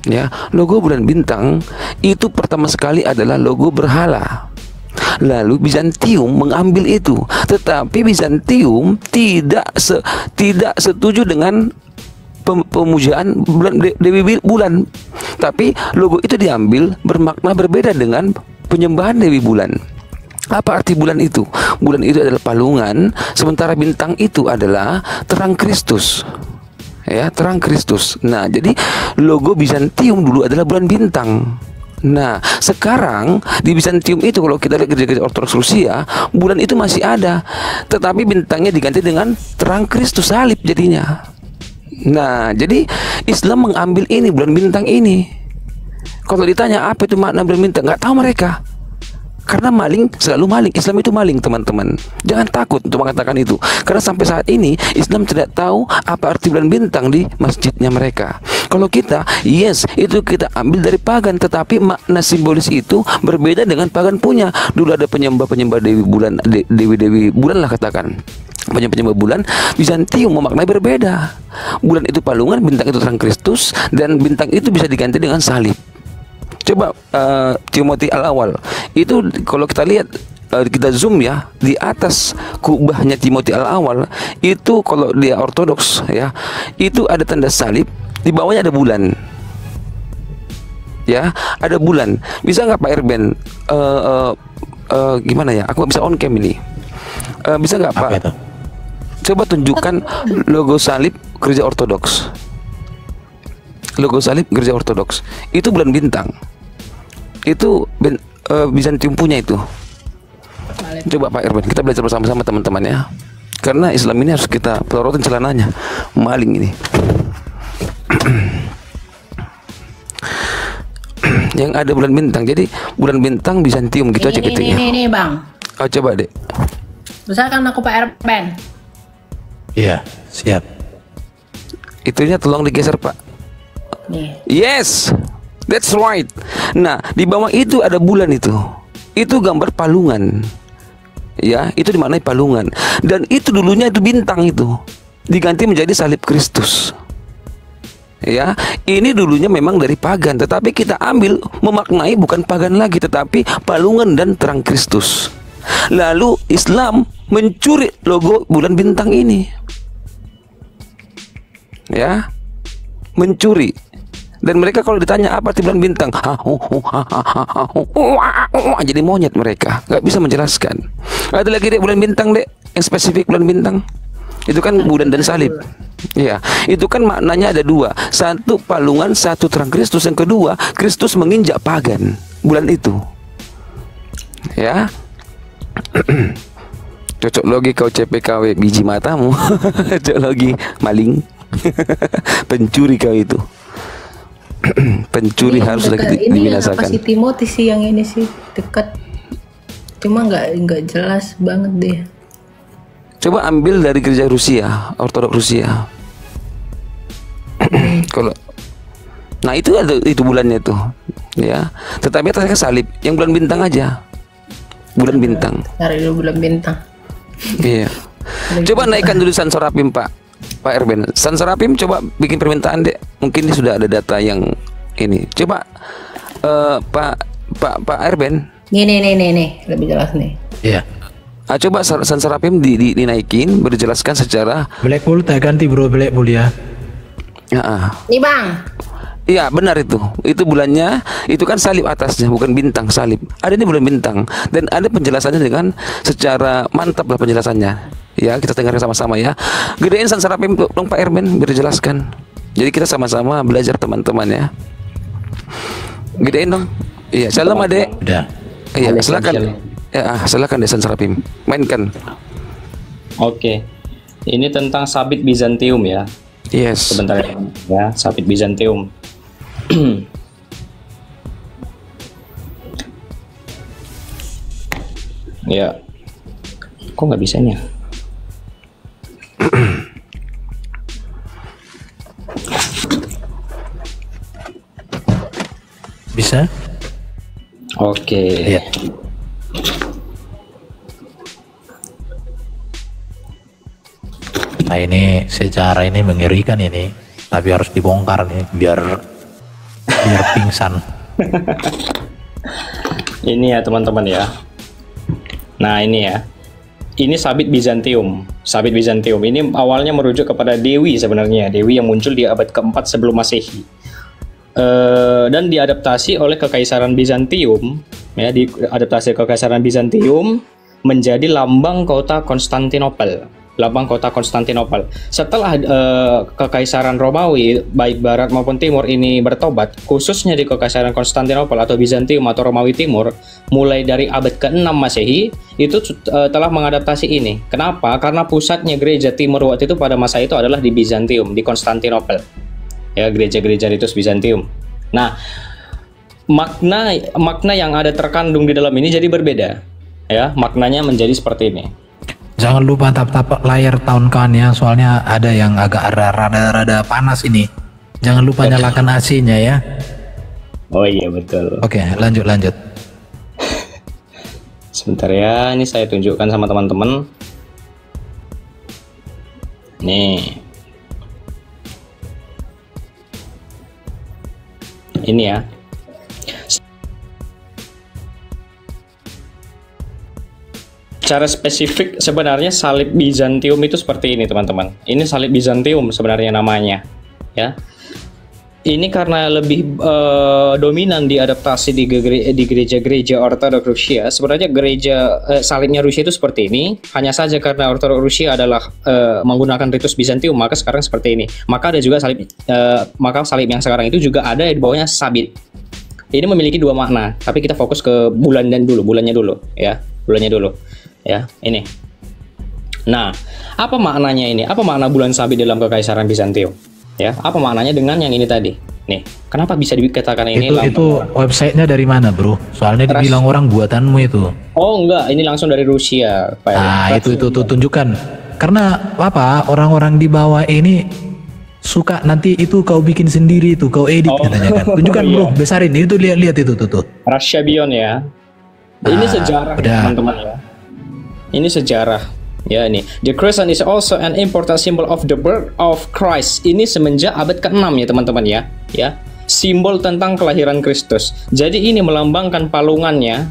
Speaker 9: Ya, logo bulan bintang itu pertama sekali adalah logo berhala. Lalu Bizantium mengambil itu, tetapi Bizantium tidak setuju dengan pemujaan Dewi Bulan. Tapi logo itu diambil bermakna berbeda dengan penyembahan Dewi Bulan. Apa arti bulan itu? Bulan itu adalah palungan, sementara bintang itu adalah terang Kristus. Ya, terang Kristus. Nah, jadi logo Bizantium dulu adalah bulan bintang. Nah, sekarang di Bizantium itu kalau kita lihat gereja-gereja Ortodoks Rusia, bulan itu masih ada, tetapi bintangnya diganti dengan terang Kristus, salib jadinya. Nah, jadi Islam mengambil ini, bulan bintang ini. Kalau ditanya apa itu makna bulan bintang, nggak tahu mereka. Karena maling selalu maling. Islam itu maling, teman-teman. Jangan takut untuk mengatakan itu. Karena sampai saat ini Islam tidak tahu apa arti bulan bintang di masjidnya mereka. Kalau kita, yes, itu kita ambil dari pagan, tetapi makna simbolis itu berbeda dengan pagan punya. Dulu ada penyembah Dewi Bulan, Dewi Bulan lah katakan. Penyembah bulan, Bizantium memaknai berbeda. Bulan itu palungan, bintang itu terang Kristus, dan bintang itu bisa diganti dengan salib. Coba Timothy Al-Awal itu kalau kita lihat, kita zoom ya, di atas kubahnya Timothy Al-Awal itu kalau dia ortodoks ya, itu ada tanda salib, di bawahnya ada bulan. Ya, ada bulan. Bisa nggak Pak Erben? Gimana ya? Aku bisa on cam ini. Bisa nggak Pak?
Speaker 4: Itu?
Speaker 9: Coba tunjukkan logo salib gereja ortodoks. Logo salib gereja ortodoks itu bulan bintang. Itu Bizantium punya itu. Coba Pak Erben, kita belajar bersama-sama teman-teman ya. Karena Islam ini harus kita pelorotin celananya. Maling ini. Yang ada bulan bintang. Jadi bulan bintang Bizantium gitu aja gitu ya.
Speaker 10: Ini Bang.
Speaker 9: Oh, coba Dek.
Speaker 10: Misalkan aku Pak Erben.
Speaker 4: Iya, siap.
Speaker 9: Itunya tolong digeser Pak.
Speaker 10: Nih.
Speaker 9: Yes, that's right. Nah, di bawah itu ada bulan itu. Itu gambar palungan. Ya, itu dimaknai palungan. Dan itu dulunya itu bintang itu. Diganti menjadi salib Kristus. Ya, ini dulunya memang dari pagan, tetapi kita ambil memaknai bukan pagan lagi, tetapi palungan dan terang Kristus. Lalu Islam mencuri logo bulan bintang ini. Ya, mencuri. Dan mereka kalau ditanya apa arti bulan bintang, jadi monyet mereka, nggak bisa menjelaskan. Ada lagi dek bulan bintang dek, yang spesifik bulan bintang. Itu kan bulan dan salib. Ya, itu kan maknanya ada dua. Satu palungan, satu terang Kristus. Yang kedua, Kristus menginjak pagan. Bulan itu. Ya. Cocok logi kau CPKW biji matamu. Cocok logi maling. Pencuri kau itu. Pencuri harus dibinasakan.
Speaker 10: Ini apa si Timothy sih yang ini sih dekat. Cuma nggak jelas banget deh.
Speaker 9: Coba ambil dari gereja Rusia, Ortodoks Rusia. Kalau, nah itu ada itu bulannya tuh, ya. Tetapi atasnya salib, yang bulan bintang aja, bulan bintang.
Speaker 10: Cari dulu bulan bintang.
Speaker 9: Iya. Coba naikkan dulu Sansorapim Pak Erben. Sansorapim coba bikin permintaan dek. Mungkin dia sudah ada data yang ini. Coba Pak Erben.
Speaker 10: Nih, lebih jelas nih.
Speaker 4: Iya.
Speaker 9: Coba Sansorapim dinaikin, berjelaskan secara
Speaker 4: Blackpool tak ganti bro, Blackpool ya.
Speaker 10: Nih bang.
Speaker 9: Iya benar itu. Itu bulannya, itu kan salib atasnya, bukan bintang, salib. Ada ini bulan bintang dan ada penjelasannya dengan secara mantap lah penjelasannya. Ya kita dengar sama-sama ya. Gedein Sansorapim dong Pak Erben, biar jelaskan. Jadi kita sama-sama belajar teman-teman ya. Gedein dong. Iya, salam adek.
Speaker 4: Udah.
Speaker 9: Iya, silakan. Ya, silakan deh Sansorapim. Mainkan.
Speaker 1: Oke. Ini tentang sabit Bizantium ya.
Speaker 9: Yes.
Speaker 1: Sebentar ya, sabit Bizantium. Ya. Kok nggak bisanya?
Speaker 4: Bisa?
Speaker 1: Oke.
Speaker 4: Iya. Nah ini secara ini mengerikan ini, tapi harus dibongkar nih biar pingsan.
Speaker 1: Ini ya teman-teman ya. Nah ini ya. Ini sabit Bizantium. Sabit Bizantium ini awalnya merujuk kepada dewi sebenarnya, dewi yang muncul di abad keempat sebelum Masehi. Dan diadaptasi oleh Kekaisaran Bizantium, ya, diadaptasi Kekaisaran Bizantium menjadi lambang kota Konstantinopel. Lambang kota Konstantinopel. Setelah Kekaisaran Romawi baik barat maupun timur ini bertobat, khususnya di Kekaisaran Konstantinopel atau Bizantium atau Romawi Timur, mulai dari abad ke-6 Masehi itu telah mengadaptasi ini. Kenapa? Karena pusatnya gereja timur waktu itu pada masa itu adalah di Bizantium, di Konstantinopel. Ya, gereja-gereja Ritus Bizantium. Nah, makna yang ada terkandung di dalam ini jadi berbeda. Ya, maknanya menjadi seperti ini.
Speaker 4: Jangan lupa tap-tap layar tahun kawan ya, soalnya ada yang agak rada panas ini. Jangan lupa nyalakan AC-nya ya.
Speaker 1: Oh iya betul.
Speaker 4: Oke, lanjut.
Speaker 1: Sebentar ya, ini saya tunjukkan sama teman-teman. Nih. Ini ya. Secara spesifik sebenarnya salib Bizantium itu seperti ini teman-teman. Ini salib Bizantium sebenarnya namanya, ya. Ini karena lebih dominan diadaptasi di gereja-gereja Ortodoks Rusia. Sebenarnya salibnya Rusia itu seperti ini. Hanya saja karena Ortodoks Rusia adalah menggunakan ritus Bizantium, maka sekarang seperti ini. Maka ada juga salib, salib yang sekarang itu juga ada di bawahnya sabit. Ini memiliki dua makna. Tapi kita fokus ke bulannya dulu, ya. Bulannya dulu. Ya, ini. Nah, apa maknanya ini? Apa makna bulan sabit dalam Kekaisaran Bizantium? Ya, apa maknanya dengan yang ini tadi? Nih, kenapa bisa dikatakan ini?
Speaker 4: Itu websitenya dari mana, bro? Soalnya dibilang orang buatanmu itu.
Speaker 1: Oh enggak, ini langsung dari Rusia.
Speaker 4: Nah, itu tunjukkan. Karena apa? Orang-orang di bawah ini suka nanti itu kau bikin sendiri itu, kau edit katanya kan. Tunjukkan bro, besarin itu, lihat itu tuh.
Speaker 1: Russia Beyond ya. Ini sejarah teman-teman ya. Ini sejarah ya ini. The crescent is also an important symbol of the birth of Christ. Ini semenjak abad ke-6 ya teman-teman ya. Ya. Simbol tentang kelahiran Kristus. Jadi ini melambangkan palungannya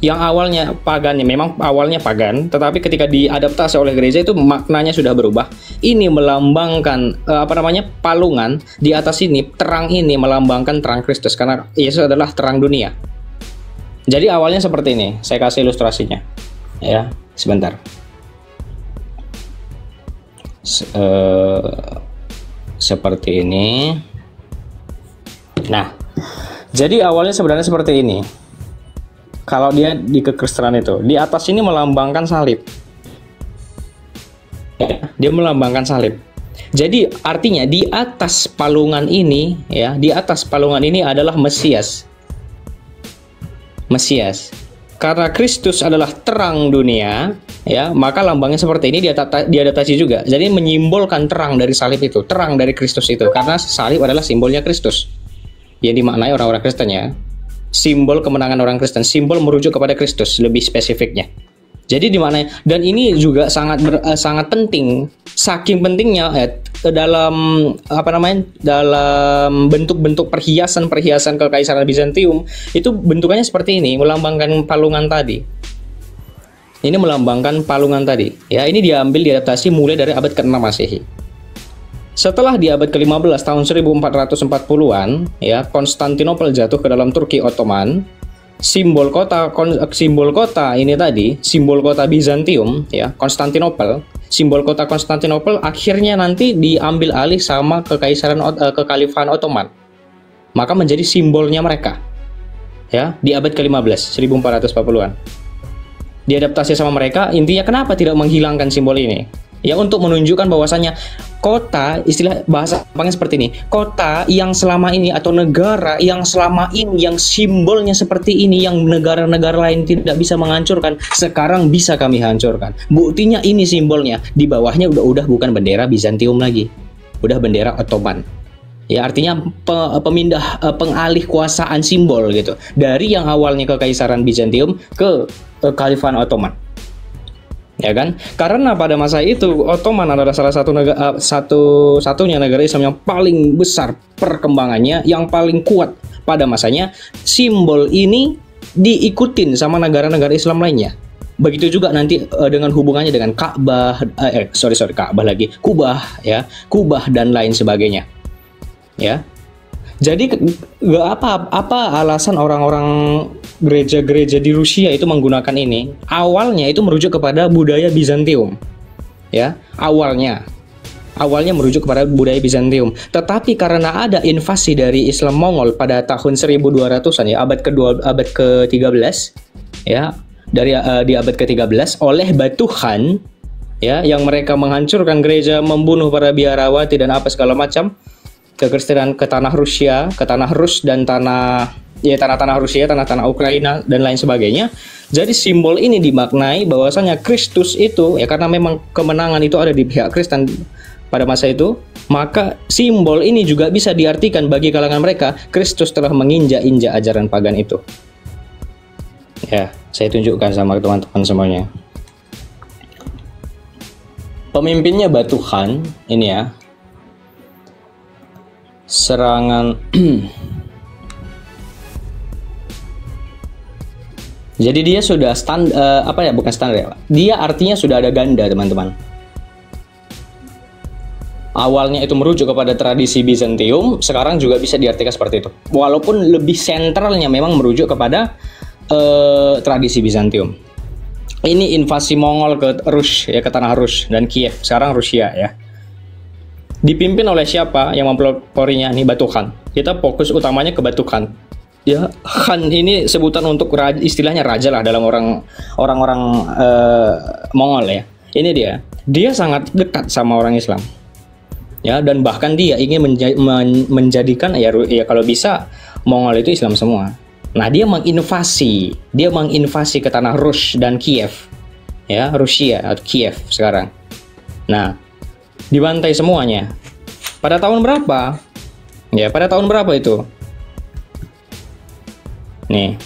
Speaker 1: Yang awalnya pagan, memang awalnya pagan, tetapi ketika diadaptasi oleh gereja itu maknanya sudah berubah. Ini melambangkan palungan di atas ini, terang ini melambangkan terang Kristus karena Yesus adalah terang dunia. Jadi awalnya seperti ini. Saya kasih ilustrasinya. Ya, sebentar. Seperti ini. Nah, jadi awalnya sebenarnya seperti ini. Kalau dia di kekristenan itu, di atas ini melambangkan salib. Ya, dia melambangkan salib. Jadi artinya di atas palungan ini, ya, di atas palungan ini adalah Mesias. Mesias. Karena Kristus adalah terang dunia, ya, maka lambangnya seperti ini diadaptasi juga. Jadi menyimbolkan terang dari salib itu, terang dari Kristus itu. Karena salib adalah simbolnya Kristus. Yang dimaknai orang-orang Kristen, ya. Simbol kemenangan orang Kristen, simbol merujuk kepada Kristus lebih spesifiknya. Jadi di mana, dan ini juga sangat penting, saking pentingnya dalam dalam bentuk-bentuk perhiasan Kekaisaran Bizantium itu bentukannya seperti ini, melambangkan palungan tadi. Ini melambangkan palungan tadi. Ya, ini diadaptasi mulai dari abad ke-6 Masehi. Setelah di abad ke-15 tahun 1440-an, ya, Konstantinopel jatuh ke dalam Turki Ottoman. Simbol kota ini tadi, simbol kota Bizantium, ya, Konstantinopel, simbol kota Konstantinopel akhirnya nanti diambil alih sama kekhalifahan Ottoman. Maka menjadi simbolnya mereka. Ya, di abad ke-15, 1440-an. Diadaptasi sama mereka, intinya kenapa tidak menghilangkan simbol ini? Ya, untuk menunjukkan bahwasanya kota, istilah bahasa gampangnya seperti ini, kota yang selama ini atau negara yang selama ini yang simbolnya seperti ini, yang negara-negara lain tidak bisa menghancurkan, sekarang bisa kami hancurkan. Buktinya ini simbolnya, di bawahnya udah bukan bendera Bizantium lagi, udah bendera Ottoman. Ya, artinya pengalih kuasaan simbol gitu, dari yang awalnya Kekaisaran Bizantium ke Kekhalifahan Ottoman. Ya kan? Karena pada masa itu Ottoman adalah salah satu satunya negara Islam yang paling besar perkembangannya, yang paling kuat pada masanya. Simbol ini diikutin sama negara-negara Islam lainnya. Begitu juga nanti dengan hubungannya dengan Ka'bah, Ka'bah lagi, Kubah, ya, Kubah dan lain sebagainya. Ya. Jadi apa alasan orang-orang gereja-gereja di Rusia itu menggunakan ini? Awalnya itu merujuk kepada budaya Bizantium. Ya, awalnya merujuk kepada budaya Bizantium. Tetapi karena ada invasi dari Islam Mongol pada tahun 1200-an, ya, abad ke-13, ya, di abad ke-13 oleh Batu Khan, ya, yang mereka menghancurkan gereja, membunuh para biarawati dan apa segala macam. Kekristenan ke tanah Rusia, ke tanah Rus dan tanah Rusia, tanah Ukraina dan lain sebagainya. Jadi simbol ini dimaknai bahwasanya Kristus itu, ya, karena memang kemenangan itu ada di pihak Kristen pada masa itu, maka simbol ini juga bisa diartikan bagi kalangan mereka, Kristus telah menginjak-injak ajaran pagan itu. Ya, saya tunjukkan sama teman-teman semuanya. Pemimpinnya Batu Khan ini, ya. Serangan jadi dia sudah bukan standar, ya. Dia artinya sudah ada ganda, teman-teman. Awalnya itu merujuk kepada tradisi Bizantium, sekarang juga bisa diartikan seperti itu. Walaupun lebih sentralnya memang merujuk kepada tradisi Bizantium. Ini invasi Mongol ke Rus, ya, ke tanah Rus dan Kiev, sekarang Rusia, ya. Dipimpin oleh siapa yang mempeloporinya? Nih, Batu Khan. Kita fokus utamanya ke Batu Khan. Ya, Khan ini sebutan untuk istilahnya raja lah dalam orang-orang Mongol, ya. Ini dia sangat dekat sama orang Islam. Ya, dan bahkan dia ingin menjadikan ya kalau bisa Mongol itu Islam semua. Nah, dia menginvasi ke tanah Rus dan Kiev. Ya, Rusia atau Kiev sekarang. Nah, dibantai semuanya. Pada tahun berapa? Ya, pada tahun berapa itu? Nih.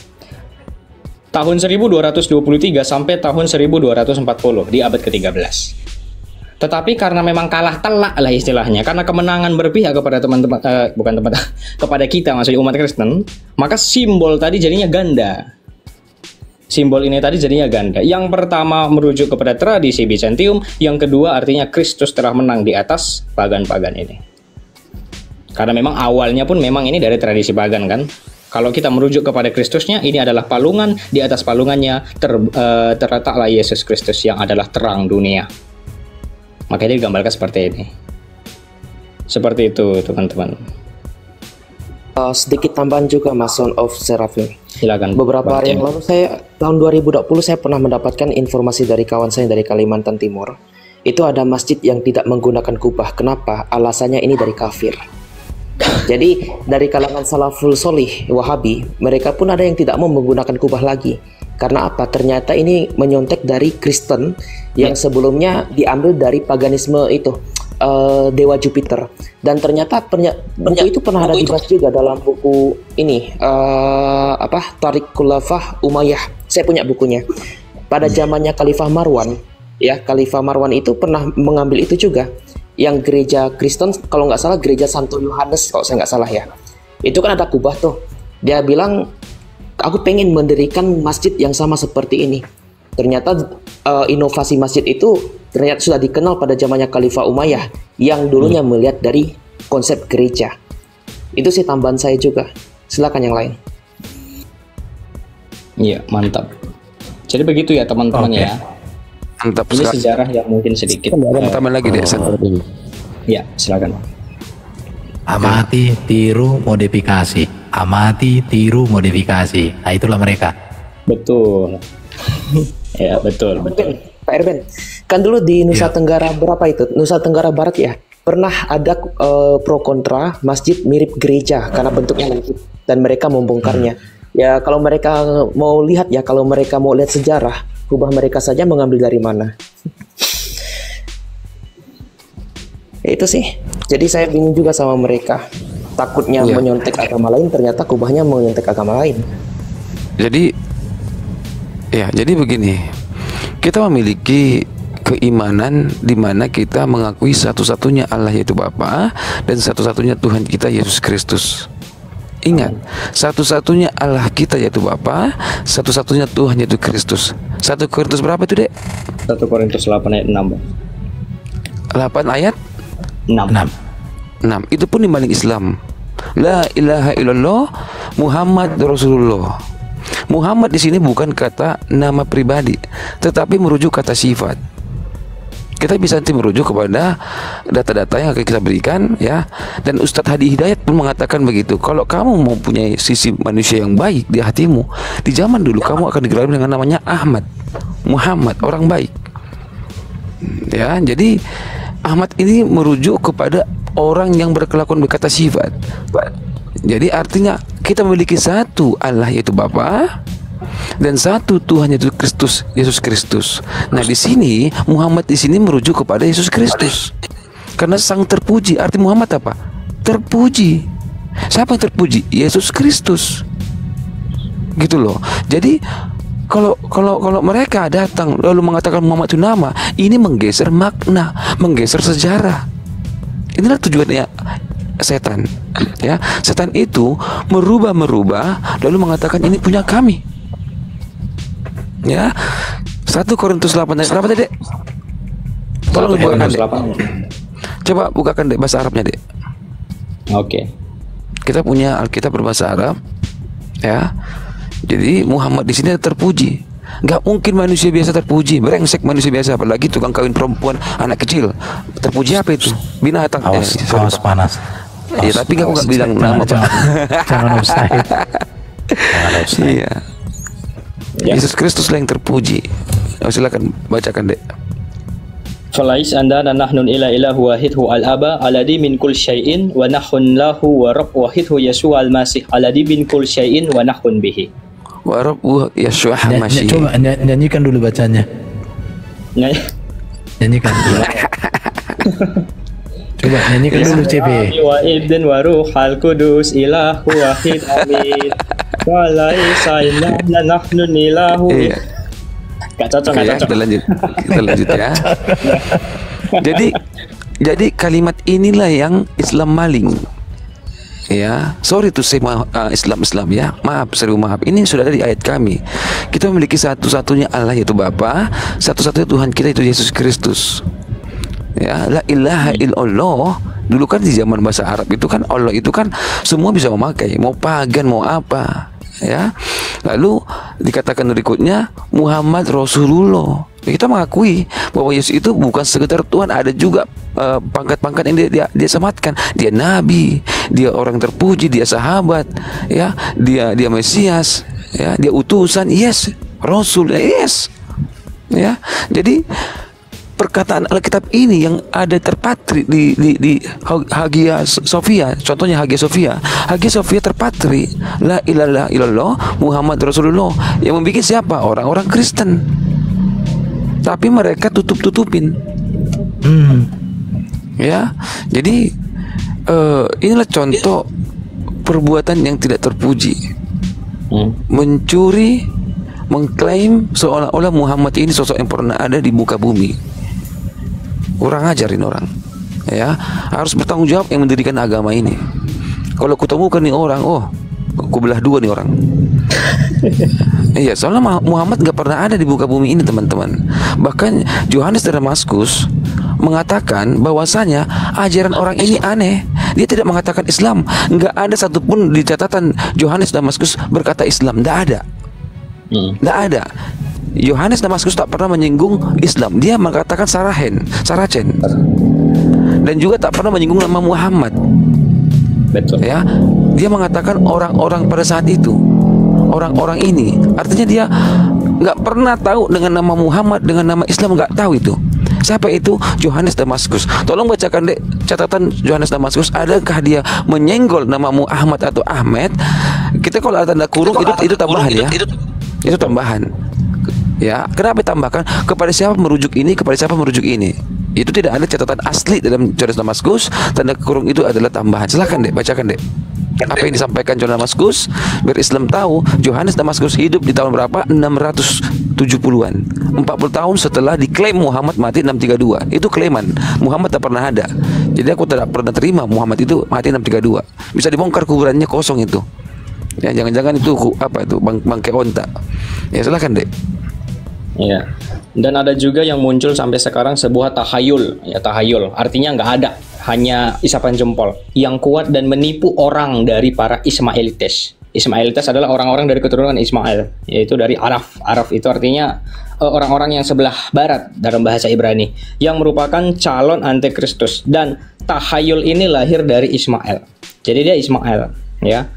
Speaker 1: Tahun 1223 sampai tahun 1240 di abad ke-13. Tetapi karena memang kalah telak lah istilahnya, karena kemenangan berpihak kepada kepada kita, maksudnya umat Kristen, maka simbol tadi jadinya ganda. Simbol ini tadi jadinya ganda. Yang pertama merujuk kepada tradisi Bizantium, yang kedua artinya Kristus telah menang di atas pagan-pagan ini. Karena memang awalnya pun memang ini dari tradisi pagan kan. Kalau kita merujuk kepada Kristusnya, ini adalah palungan, di atas palungannya terletaklah Yesus Kristus yang adalah terang dunia. Makanya digambarkan seperti ini. Seperti itu teman-teman.
Speaker 7: Sedikit tambahan juga Mas, Son of Seraphim.
Speaker 1: Silakan.
Speaker 7: Beberapa hari yang lalu tahun 2020 saya pernah mendapatkan informasi dari kawan saya dari Kalimantan Timur. Itu ada masjid yang tidak menggunakan kubah. Kenapa? Alasannya ini dari kafir. Jadi dari kalangan salaful solih Wahabi, mereka pun ada yang tidak mau menggunakan kubah lagi. Karena apa? Ternyata ini menyontek dari Kristen yang sebelumnya diambil dari paganisme itu, dewa Jupiter. Dan ternyata buku itu pernah ada dibahas juga dalam buku ini, Tariq Khulafah Umayyah. Saya punya bukunya. Pada zamannya Khalifah Marwan, ya, Khalifah Marwan itu pernah mengambil itu juga. Yang gereja Kristen, kalau nggak salah gereja Santo Yohanes, kalau saya nggak salah ya. Itu kan ada kubah tuh. Dia bilang, aku pengen mendirikan masjid yang sama seperti ini. Ternyata inovasi masjid itu ternyata sudah dikenal pada zamannya Khalifah Umayyah yang dulunya melihat dari konsep gereja. Itu sih tambahan saya juga. Silakan yang lain.
Speaker 1: Iya, mantap. Jadi begitu ya teman-teman ya.
Speaker 9: Mantap
Speaker 1: ini sejarah yang mungkin sedikit.
Speaker 9: Tambah lagi deh.
Speaker 1: Ya, silakan.
Speaker 4: Amati, tiru, modifikasi. Amati, tiru, modifikasi. Nah, itulah mereka.
Speaker 1: Betul. Ya, betul.
Speaker 7: Pak Erben, kan dulu di Nusa Tenggara berapa itu? Nusa Tenggara Barat ya. Pernah ada pro kontra masjid mirip gereja karena bentuknya mirip dan mereka membongkarnya. Ya, kalau mereka mau lihat ya, kalau mereka mau lihat sejarah, kubah mereka saja mengambil dari mana. Ya, itu sih. Jadi saya bingung juga sama mereka. Takutnya menyontek agama lain, ternyata kubahnya menyontek agama lain.
Speaker 9: Jadi begini. Kita memiliki keimanan di mana kita mengakui satu-satunya Allah yaitu Bapa dan satu-satunya Tuhan kita Yesus Kristus. Ingat, satu-satunya Allah kita yaitu Bapa, satu-satunya Tuhan yaitu Kristus. 1 Korintus berapa itu, Dek?
Speaker 1: 1 Korintus 8 ayat 6.
Speaker 9: 8 ayat 6. Itu pun dibanding Islam. La ilaha illallah Muhammad Rasulullah. Muhammad di sini bukan kata nama pribadi, tetapi merujuk kata sifat. Kita bisa nanti merujuk kepada data-data yang akan kita berikan ya. Dan Ustadz Hadi Hidayat pun mengatakan begitu. Kalau kamu mau punya sisi manusia yang baik di hatimu, di zaman dulu kamu akan digelar dengan namanya Ahmad, Muhammad, orang baik. Ya, jadi Ahmad ini merujuk kepada orang yang berkelakuan berkata sifat. Jadi artinya kita memiliki satu Allah yaitu Bapa dan satu Tuhan yaitu Kristus, Yesus Kristus. Nah, di sini Muhammad di sini merujuk kepada Yesus Kristus. Karena sang terpuji, arti Muhammad apa? Terpuji. Siapa yang terpuji? Yesus Kristus. Gitu loh. Jadi kalau mereka datang lalu mengatakan Muhammad itu nama, ini menggeser makna, menggeser sejarah. Inilah tujuannya setan. Ya, setan itu merubah lalu mengatakan ini punya kami. Ya, 1 Korintus 8 ayat berapa tadi? Tolong bukakan, Dek. Coba bukakan, Dek, bahasa Arabnya, Dek.
Speaker 1: Oke.
Speaker 9: Kita punya Alkitab berbahasa Arab, ya. Jadi Muhammad di sini terpuji. Gak mungkin manusia biasa terpuji, brengsek manusia biasa, apalagi tukang kawin perempuan, anak kecil. Terpuji apa itu? Binatang.
Speaker 4: Awas panas.
Speaker 9: Ya, tapi aku gak bilang nama, Pak.
Speaker 4: Jangan offside.
Speaker 9: Iya. Yesus Kristus lah yang terpuji. Silakan bacakan, Dek.
Speaker 1: Falais anda nahnun ila ilahu wahidhu al-aba aladi min kul syai'in wa nahun lahu wa rabb wahidhu Yesus al-Masih aladi min kul syai'in wa nahun bihi.
Speaker 9: Wa rabb Yesus al-Masih.
Speaker 4: Coba nyanyikan dulu bacanya. Nyanyikan. Coba nyanyikan dulu, CP.
Speaker 1: Wa ibn wa ruhal kudus ilahu wahid amin. Walaisa inna nahnu ilahu. Gak cocok.
Speaker 9: Kita lanjut ya. Jadi kalimat inilah yang Islam maling. Ya, sorry to say Islam ya, maaf, seribu maaf. Ini sudah ada di ayat kami. Kita memiliki satu-satunya Allah yaitu Bapa, satu-satunya Tuhan kita itu Yesus Kristus. Ya, la ilaha illallah. Dulu kan di zaman bahasa Arab itu kan Allah itu kan semua bisa memakai, mau pagan mau apa. Ya, lalu dikatakan berikutnya Muhammad Rasulullah. Kita mengakui bahwa Yesus itu bukan sekedar Tuhan, ada juga pangkat-pangkat yang dia sematkan. Dia nabi, dia orang terpuji, dia sahabat, ya, dia Mesias, ya, dia utusan, yes, Rasul, yes, ya. Jadi perkataan Alkitab ini yang ada terpatri di Hagia Sophia, contohnya Hagia Sophia terpatri la ilaha illallah Muhammad Rasulullah, yang membuat siapa? Orang-orang Kristen, tapi mereka tutup-tutupin. Ya, jadi inilah contoh perbuatan yang tidak terpuji. Mencuri, mengklaim seolah-olah Muhammad ini sosok yang pernah ada di muka bumi. Kurang ajarin orang, ya, harus bertanggung jawab yang mendirikan agama ini. Kalau kutemukan nih orang, oh, aku belah dua nih orang. Iya, soalnya Muhammad nggak pernah ada di muka bumi ini, teman-teman. Bahkan Yohanes dari Damaskus mengatakan bahwasanya ajaran orang ini aneh. Dia tidak mengatakan Islam. Nggak ada satupun di catatan Yohanes Damaskus berkata Islam. Nggak ada. Nggak ada. Yohanes Damaskus tak pernah menyinggung Islam. Dia mengatakan Saracen, dan juga tak pernah menyinggung nama Muhammad.
Speaker 1: Betul.
Speaker 9: Ya, dia mengatakan orang-orang pada saat itu, orang-orang ini, artinya dia nggak pernah tahu dengan nama Muhammad, dengan nama Islam, nggak tahu itu. Siapa itu? Yohanes Damaskus. Tolong bacakan deh catatan Yohanes Damaskus. Adakah dia menyenggol nama Muhammad atau Ahmed? Kita kalau ada tanda kurung itu tambahan ya. Itu tambahan. Ya, kenapa ditambahkan? Kepada siapa merujuk ini, kepada siapa merujuk ini? Itu tidak ada catatan asli dalam Yohanes Damaskus. Tanda kurung itu adalah tambahan. Silahkan deh, bacakan deh apa yang disampaikan Yohanes Damaskus, biar Islam tahu Yohanes Damaskus hidup di tahun berapa? 670-an, 40 tahun setelah diklaim Muhammad mati 632. Itu klaiman, Muhammad tak pernah ada. Jadi aku tidak pernah terima Muhammad itu mati 632. Bisa dibongkar kuburannya, kosong itu. Ya, jangan-jangan itu apa itu bangkai onta. Ya, silahkan deh.
Speaker 1: Ya, dan ada juga yang muncul sampai sekarang sebuah tahayul. Ya, tahayul artinya nggak ada, hanya isapan jempol yang kuat dan menipu orang dari para Ismailites. Ismailites adalah orang-orang dari keturunan Ismail, yaitu dari Araf. Araf itu artinya orang-orang yang sebelah barat dalam bahasa Ibrani, yang merupakan calon antikristus. Dan tahayul ini lahir dari Ismail. Jadi dia Ismail, ya.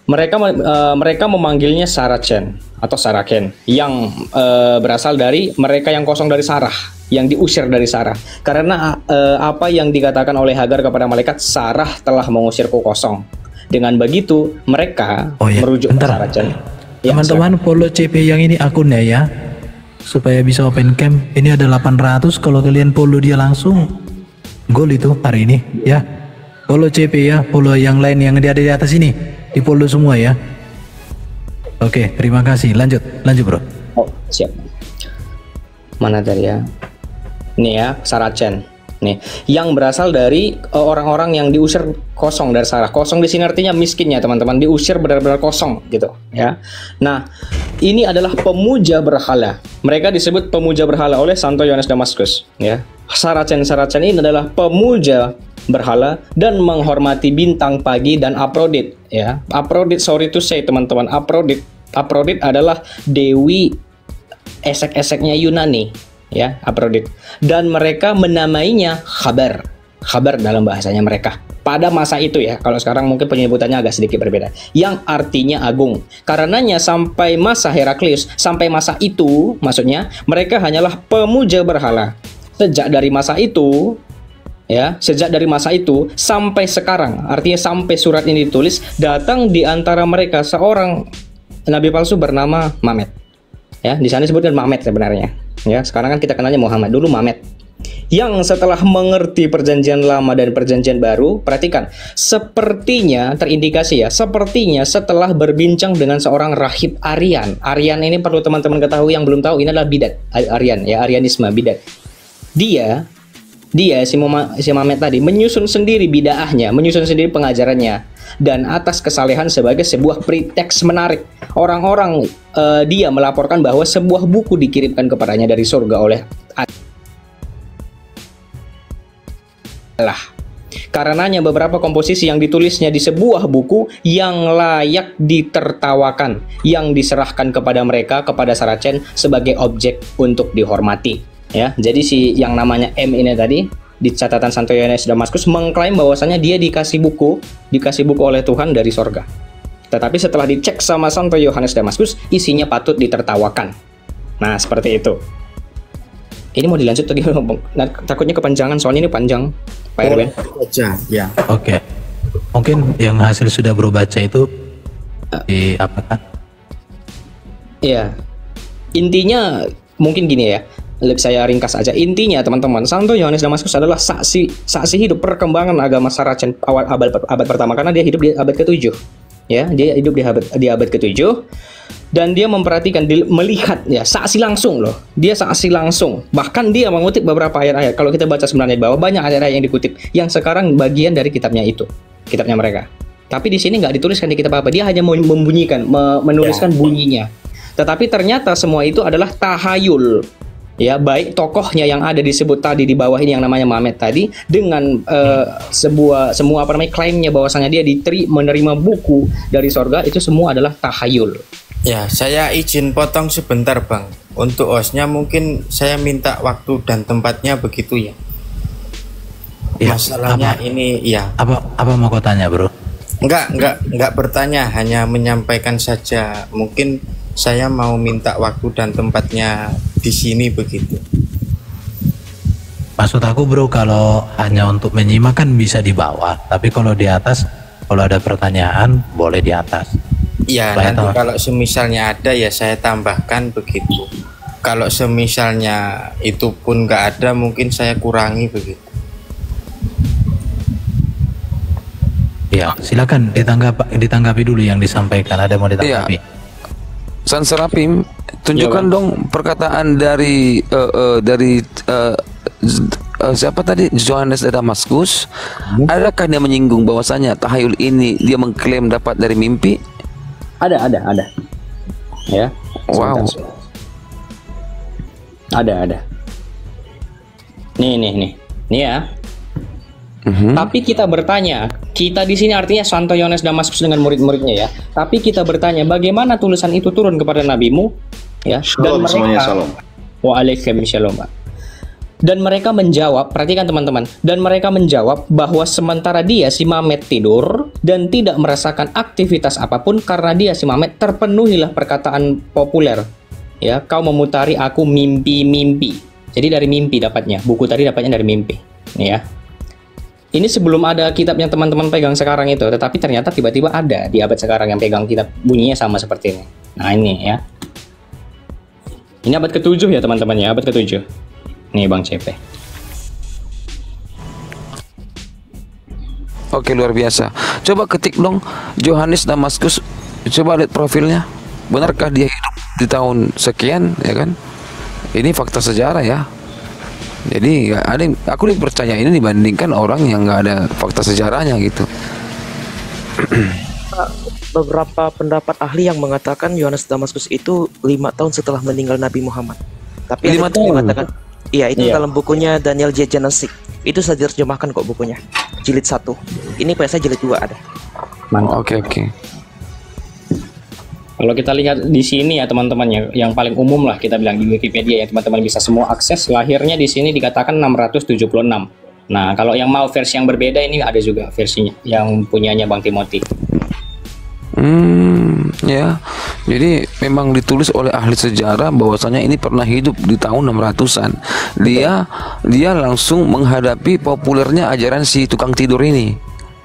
Speaker 1: Mereka memanggilnya Saracen atau Saraken, yang berasal dari mereka yang kosong dari Sarah, yang diusir dari Sarah. Karena apa yang dikatakan oleh Hagar kepada malaikat, Sarah telah mengusirku kosong. Dengan begitu mereka merujuk ke Saracen.
Speaker 4: Teman-teman, follow CP yang ini akunnya ya, supaya bisa open cam. Ini ada 800. Kalau kalian follow dia langsung gol itu hari ini ya. Follow CP ya, follow yang lain yang ada di atas ini, di follow semua ya. Oke, terima kasih. Lanjut bro.
Speaker 1: Oh, siap. Mana tadi ya? Nih ya, Saracen. Nih, yang berasal dari orang-orang yang diusir kosong dari Sarah. Kosong di sini artinya miskin ya teman-teman. Diusir benar-benar kosong gitu ya. Nah, ini adalah pemuja berhala. Mereka disebut pemuja berhala oleh Santo Yohanes Damaskus ya. Saracen ini adalah pemuja berhala dan menghormati bintang pagi dan Aphrodite ya. Aphrodite, sorry to say teman-teman, Aphrodite adalah dewi esek-eseknya Yunani ya, Aphrodite. Dan mereka menamainya Khabar dalam bahasanya mereka pada masa itu ya. Kalau sekarang mungkin penyebutannya agak sedikit berbeda, yang artinya agung. Karenanya sampai masa Heraklius, sampai masa itu maksudnya mereka hanyalah pemuja berhala. Sejak dari masa itu sampai sekarang, artinya sampai surat ini ditulis, datang di antara mereka seorang nabi palsu bernama Mamet. Ya, di sana disebutkan Mamet sebenarnya. Ya, sekarang kan kita kenalnya Muhammad, dulu Mamet. Yang setelah mengerti perjanjian lama dan perjanjian baru, perhatikan, sepertinya terindikasi ya, sepertinya setelah berbincang dengan seorang rahib Arian. Arian ini perlu teman-teman ketahui yang belum tahu, ini adalah bidat. Arian ya, Arianisme, bidat. Dia si Mamet tadi menyusun sendiri bid'ahnya, menyusun sendiri pengajarannya. dan atas kesalehan sebagai sebuah preteks menarik. Orang-orang dia melaporkan bahwa sebuah buku dikirimkan kepadanya dari surga oleh Allah. Karenanya beberapa komposisi yang ditulisnya di sebuah buku yang layak ditertawakan, yang diserahkan kepada mereka, kepada Saracen sebagai objek untuk dihormati. Ya, jadi si yang namanya M ini tadi di catatan Santo Yohanes Damaskus mengklaim bahwasanya dia dikasih buku oleh Tuhan dari sorga. Tetapi setelah dicek sama Santo Yohanes Damaskus, isinya patut ditertawakan. Nah, seperti itu. Ini mau dilanjut tadi, takutnya kepanjangan soalnya ini panjang. Pak Erwin.
Speaker 4: Ya. Oke. Mungkin yang hasil sudah bro baca itu di apa kan?
Speaker 1: Iya. Intinya mungkin gini ya. Saya ringkas aja. Intinya teman-teman, Santo Yohanes Damaskus adalah saksi hidup perkembangan agama Saracen awal abad pertama, karena dia hidup di abad ke-7. Ya, dia hidup di abad ke-7 dan dia memperhatikan, melihat ya, saksi langsung loh. Dia saksi langsung. Bahkan dia mengutip beberapa ayat-ayat. Kalau kita baca sebenarnya di bawah banyak ayat-ayat yang dikutip yang sekarang bagian dari kitabnya itu, kitabnya mereka. Tapi di sini nggak dituliskan di kitab apa. Dia hanya membunyikan, menuliskan bunyinya. Tetapi ternyata semua itu adalah tahayul. Ya, baik tokohnya yang ada disebut tadi di bawah ini yang namanya Muhammad tadi dengan semua klaimnya bahwasanya dia menerima buku dari sorga, itu semua adalah tahayul.
Speaker 11: Ya, saya izin potong sebentar Bang. Untuk hostnya mungkin saya minta waktu dan tempatnya begitu ya. Masalahnya ini ya.
Speaker 4: Apa mau kau tanya bro?
Speaker 11: Enggak bertanya, hanya menyampaikan saja. Mungkin saya mau minta waktu dan tempatnya di sini begitu.
Speaker 4: Maksud aku bro, kalau hanya untuk menyimak kan bisa di bawah, tapi kalau di atas, kalau ada pertanyaan boleh di atas.
Speaker 11: Ya, nanti kalau semisalnya ada ya saya tambahkan begitu. Kalau semisalnya itu pun nggak ada, mungkin saya kurangi begitu.
Speaker 4: Ya, silakan ditanggapi dulu yang disampaikan. Ada mau ditanggapi?
Speaker 9: Ya. San Serapim, tunjukkan dong perkataan dari siapa tadi, Yohanes Damaskus. Adakah dia menyinggung bahwasanya tahayul ini dia mengklaim dapat dari mimpi?
Speaker 1: Ada. Ya.
Speaker 9: Wow.
Speaker 1: Ada. Nih ya. Tapi kita bertanya, kita di sini artinya Santo Yohanes Damaskus dengan murid-muridnya ya. Tapi kita bertanya, bagaimana tulisan itu turun kepada nabimu? Ya.
Speaker 12: Shalom,
Speaker 1: dan mereka,
Speaker 12: semuanya shalom.
Speaker 1: Waalaikumsalam. Dan mereka menjawab, perhatikan teman-teman, dan mereka menjawab bahwa sementara dia si Mamet tidur dan tidak merasakan aktivitas apapun, karena dia si Mamet terpenuhilah perkataan populer. Ya, kau memutari aku mimpi-mimpi. Jadi dari mimpi dapatnya. Buku tadi dapatnya dari mimpi. Nih ya. Ini sebelum ada kitab yang teman-teman pegang sekarang itu, tetapi ternyata tiba-tiba ada di abad sekarang yang pegang kitab, bunyinya sama seperti ini. Nah ini ya. Ini abad ke-7 ya teman-teman ya, abad ke-7. Nih Bang CP.
Speaker 9: Oke, luar biasa. Coba ketik dong Yohanes Damaskus. Coba lihat profilnya. Benarkah dia hidup di tahun sekian, ya kan? Ini fakta sejarah ya. Jadi ada aku dipercaya ini dibandingkan orang yang nggak ada fakta sejarahnya gitu.
Speaker 7: Beberapa pendapat ahli yang mengatakan Yohanes Damaskus itu 5 tahun setelah meninggal Nabi Muhammad. Tapi 5 tahun mengatakan, iya itu dalam bukunya Daniel J. Janosik. Itu saya terjemahkan kok bukunya. Jilid 1. Ini punya saya jilid 2 ada.
Speaker 9: Oke.
Speaker 1: Kalau kita lihat di sini ya teman-teman ya, yang paling umum lah kita bilang di Wikipedia ya teman-teman bisa semua akses, lahirnya di sini dikatakan 676. Nah, kalau yang mau versi yang berbeda ini ada juga versinya yang punyanya Bang Timothy.
Speaker 9: Ya. Jadi memang ditulis oleh ahli sejarah bahwasanya ini pernah hidup di tahun 600-an. Dia langsung menghadapi populernya ajaran si tukang tidur ini.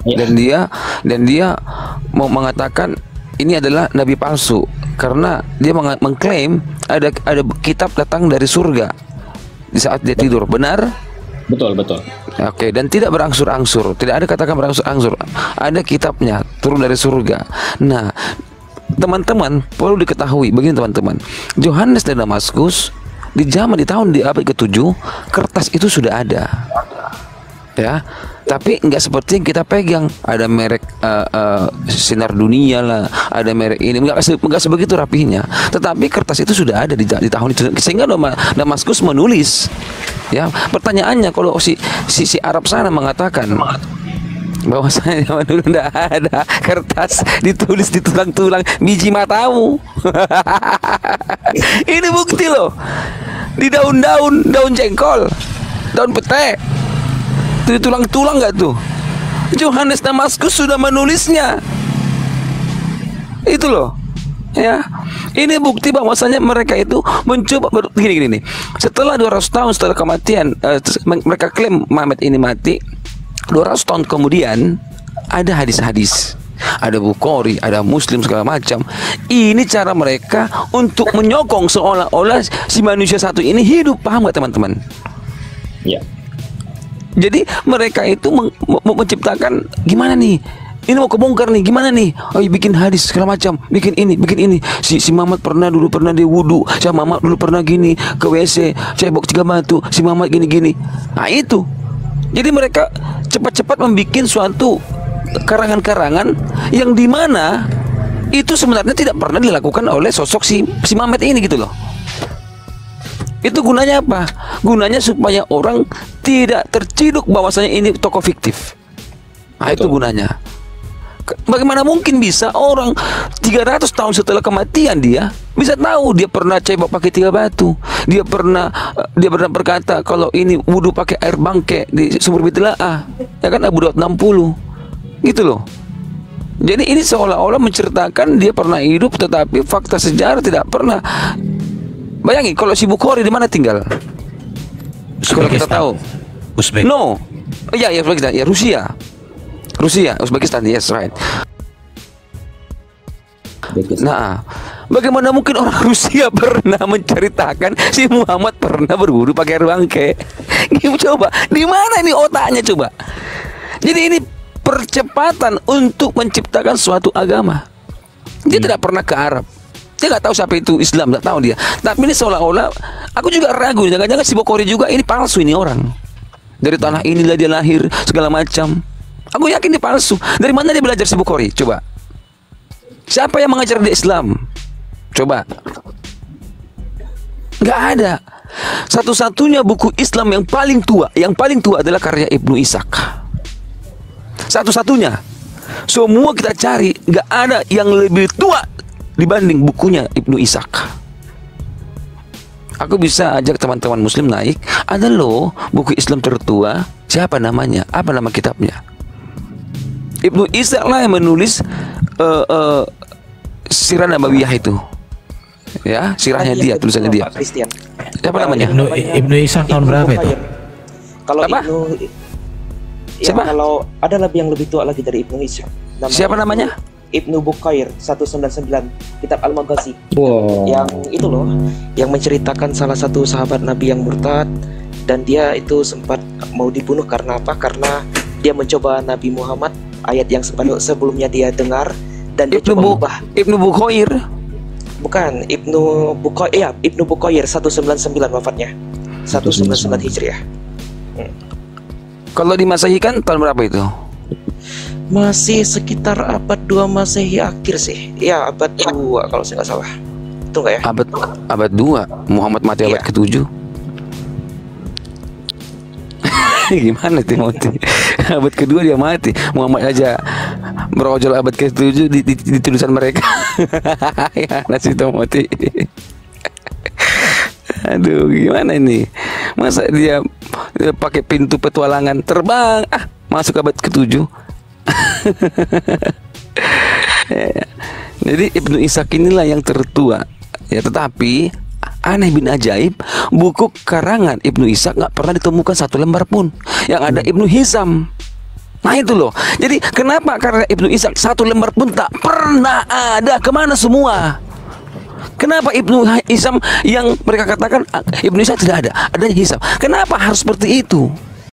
Speaker 9: Ya. Dan dia mau mengatakan ini adalah nabi palsu karena dia mengklaim ada kitab datang dari surga di saat dia tidur. Benar?
Speaker 1: Betul.
Speaker 9: Oke, dan tidak berangsur-angsur. Tidak ada katakan berangsur-angsur. Ada kitabnya turun dari surga. Nah, teman-teman perlu diketahui begini teman-teman. Yohanes dari Damaskus di tahun di abad ke-7 kertas itu sudah ada. Ya. Tapi nggak seperti yang kita pegang. Ada merek Sinar Dunia lah, ada merek ini, nggak sebegitu rapihnya. Tetapi kertas itu sudah ada di tahun itu, sehingga Damaskus menulis. Ya, pertanyaannya kalau si Arab sana mengatakan bahwasanya zaman dulu tidak ada kertas ditulis di tulang-tulang biji matamu. Ini bukti loh, di daun jengkol, daun pete, itu di tulang-tulang nggak tuh? Yohanes Damaskus sudah menulisnya. Itu loh. Ya, ini bukti bahwasanya mereka itu mencoba gini nih. Setelah 200 tahun setelah kematian, mereka klaim Muhammad ini mati. 200 tahun kemudian ada hadis-hadis, ada Bukhari, ada Muslim, segala macam. Ini cara mereka untuk menyokong seolah-olah si manusia satu ini hidup. Paham gak teman-teman?
Speaker 1: Ya.
Speaker 9: Jadi mereka itu menciptakan gimana nih? Ini mau kebongkar nih, gimana nih? Oh, bikin hadis segala macam, bikin ini. Si Muhammad dulu pernah dia wudu, si Muhammad dulu pernah gini ke WC, cebok 3 batu, si Muhammad gini. Nah itu. Jadi mereka cepat-cepat membuat suatu karangan-karangan yang dimana itu sebenarnya tidak pernah dilakukan oleh sosok si Muhammad ini gitu loh. Itu gunanya apa? Gunanya supaya orang tidak terciduk bahwasanya ini tokoh fiktif. Nah, itu gunanya. Bagaimana mungkin bisa orang 300 tahun setelah kematian dia bisa tahu dia pernah cebok pakai 3 batu, dia pernah berkata kalau ini wudu pakai air bangke di sumur Bitlaah, ya kan, Abu Daud 60 gitu loh. Jadi ini seolah-olah menceritakan dia pernah hidup, tetapi fakta sejarah tidak pernah. Bayangin kalau si Bukhari di mana tinggal? Sekolah kita tahu.
Speaker 4: Uzbek.
Speaker 9: No. Ya Uzbekistan, ya Rusia, Uzbekistan, yes, right. Nah, bagaimana mungkin orang Rusia pernah menceritakan si Muhammad pernah berwudu pakai air bangke? Coba, di mana ini otaknya coba? Jadi ini percepatan untuk menciptakan suatu agama. Dia tidak pernah ke Arab. Dia nggak tahu siapa itu Islam, nggak tahu dia. Tapi ini seolah-olah, aku juga ragu, jangan-jangan si Bukhari juga ini palsu ini orang. Dari tanah inilah dia lahir, segala macam. Aku yakin dia palsu. Dari mana dia belajar si Bukhari? Coba. Siapa yang mengajar dia Islam? Coba. Nggak ada. Satu-satunya buku Islam yang paling tua adalah karya Ibnu Ishaq. Satu-satunya. Semua kita cari, nggak ada yang lebih tua dibanding bukunya Ibnu Ishaq. Aku bisa ajak teman-teman Muslim naik. Ada loh buku Islam tertua. Siapa namanya? Apa nama kitabnya? Ibnu Ishaq lah yang menulis Sirah Nabawiyah itu. Ya, sirahnya dia, tulisannya dia. Siapa namanya?
Speaker 4: Ibnu Ishaq tahun berapa itu?
Speaker 7: Kalau
Speaker 9: apa?
Speaker 7: Siapa? Kalau ada yang lebih tua lagi dari Ibnu Ishaq.
Speaker 9: Siapa namanya?
Speaker 7: Ibnu Bukair 199, kitab Al-Maghazi.
Speaker 1: Wow.
Speaker 7: Yang itu loh, yang menceritakan salah satu sahabat Nabi yang murtad dan dia itu sempat mau dibunuh karena apa? Karena dia mencoba Nabi Muhammad, ayat yang sebelumnya dia dengar dan dia coba ubah.
Speaker 9: Ibnu Bukair.
Speaker 7: Bukan, Ibnu Bukair 199 wafatnya. 199 Hijriah.
Speaker 9: Kalau di Masehi kan tahun berapa itu?
Speaker 7: Masih sekitar abad 2 Masehi akhir sih. Ya, abad 2 kalau saya nggak salah. Itu nggak ya?
Speaker 9: Abad 2. Muhammad mati abad ke-7. Gimana Timothy? Abad kedua dia mati. Muhammad aja berojol abad ke-7 di tulisan mereka. Ya, nasi Timothy. Aduh, gimana ini? Masa dia pakai pintu petualangan terbang, masuk abad ke-7. Jadi Ibnu Ishaq inilah yang tertua. Ya, tetapi aneh bin ajaib, buku karangan Ibnu Ishaq nggak pernah ditemukan satu lembar pun. Yang ada Ibnu Hisham. Nah itu loh. Jadi kenapa? Karena Ibnu Ishaq satu lembar pun tak pernah ada. Kemana semua? Kenapa Ibnu Hisham yang mereka katakan Ibnu Ishaq tidak ada, adanya Hisham? Kenapa harus seperti itu?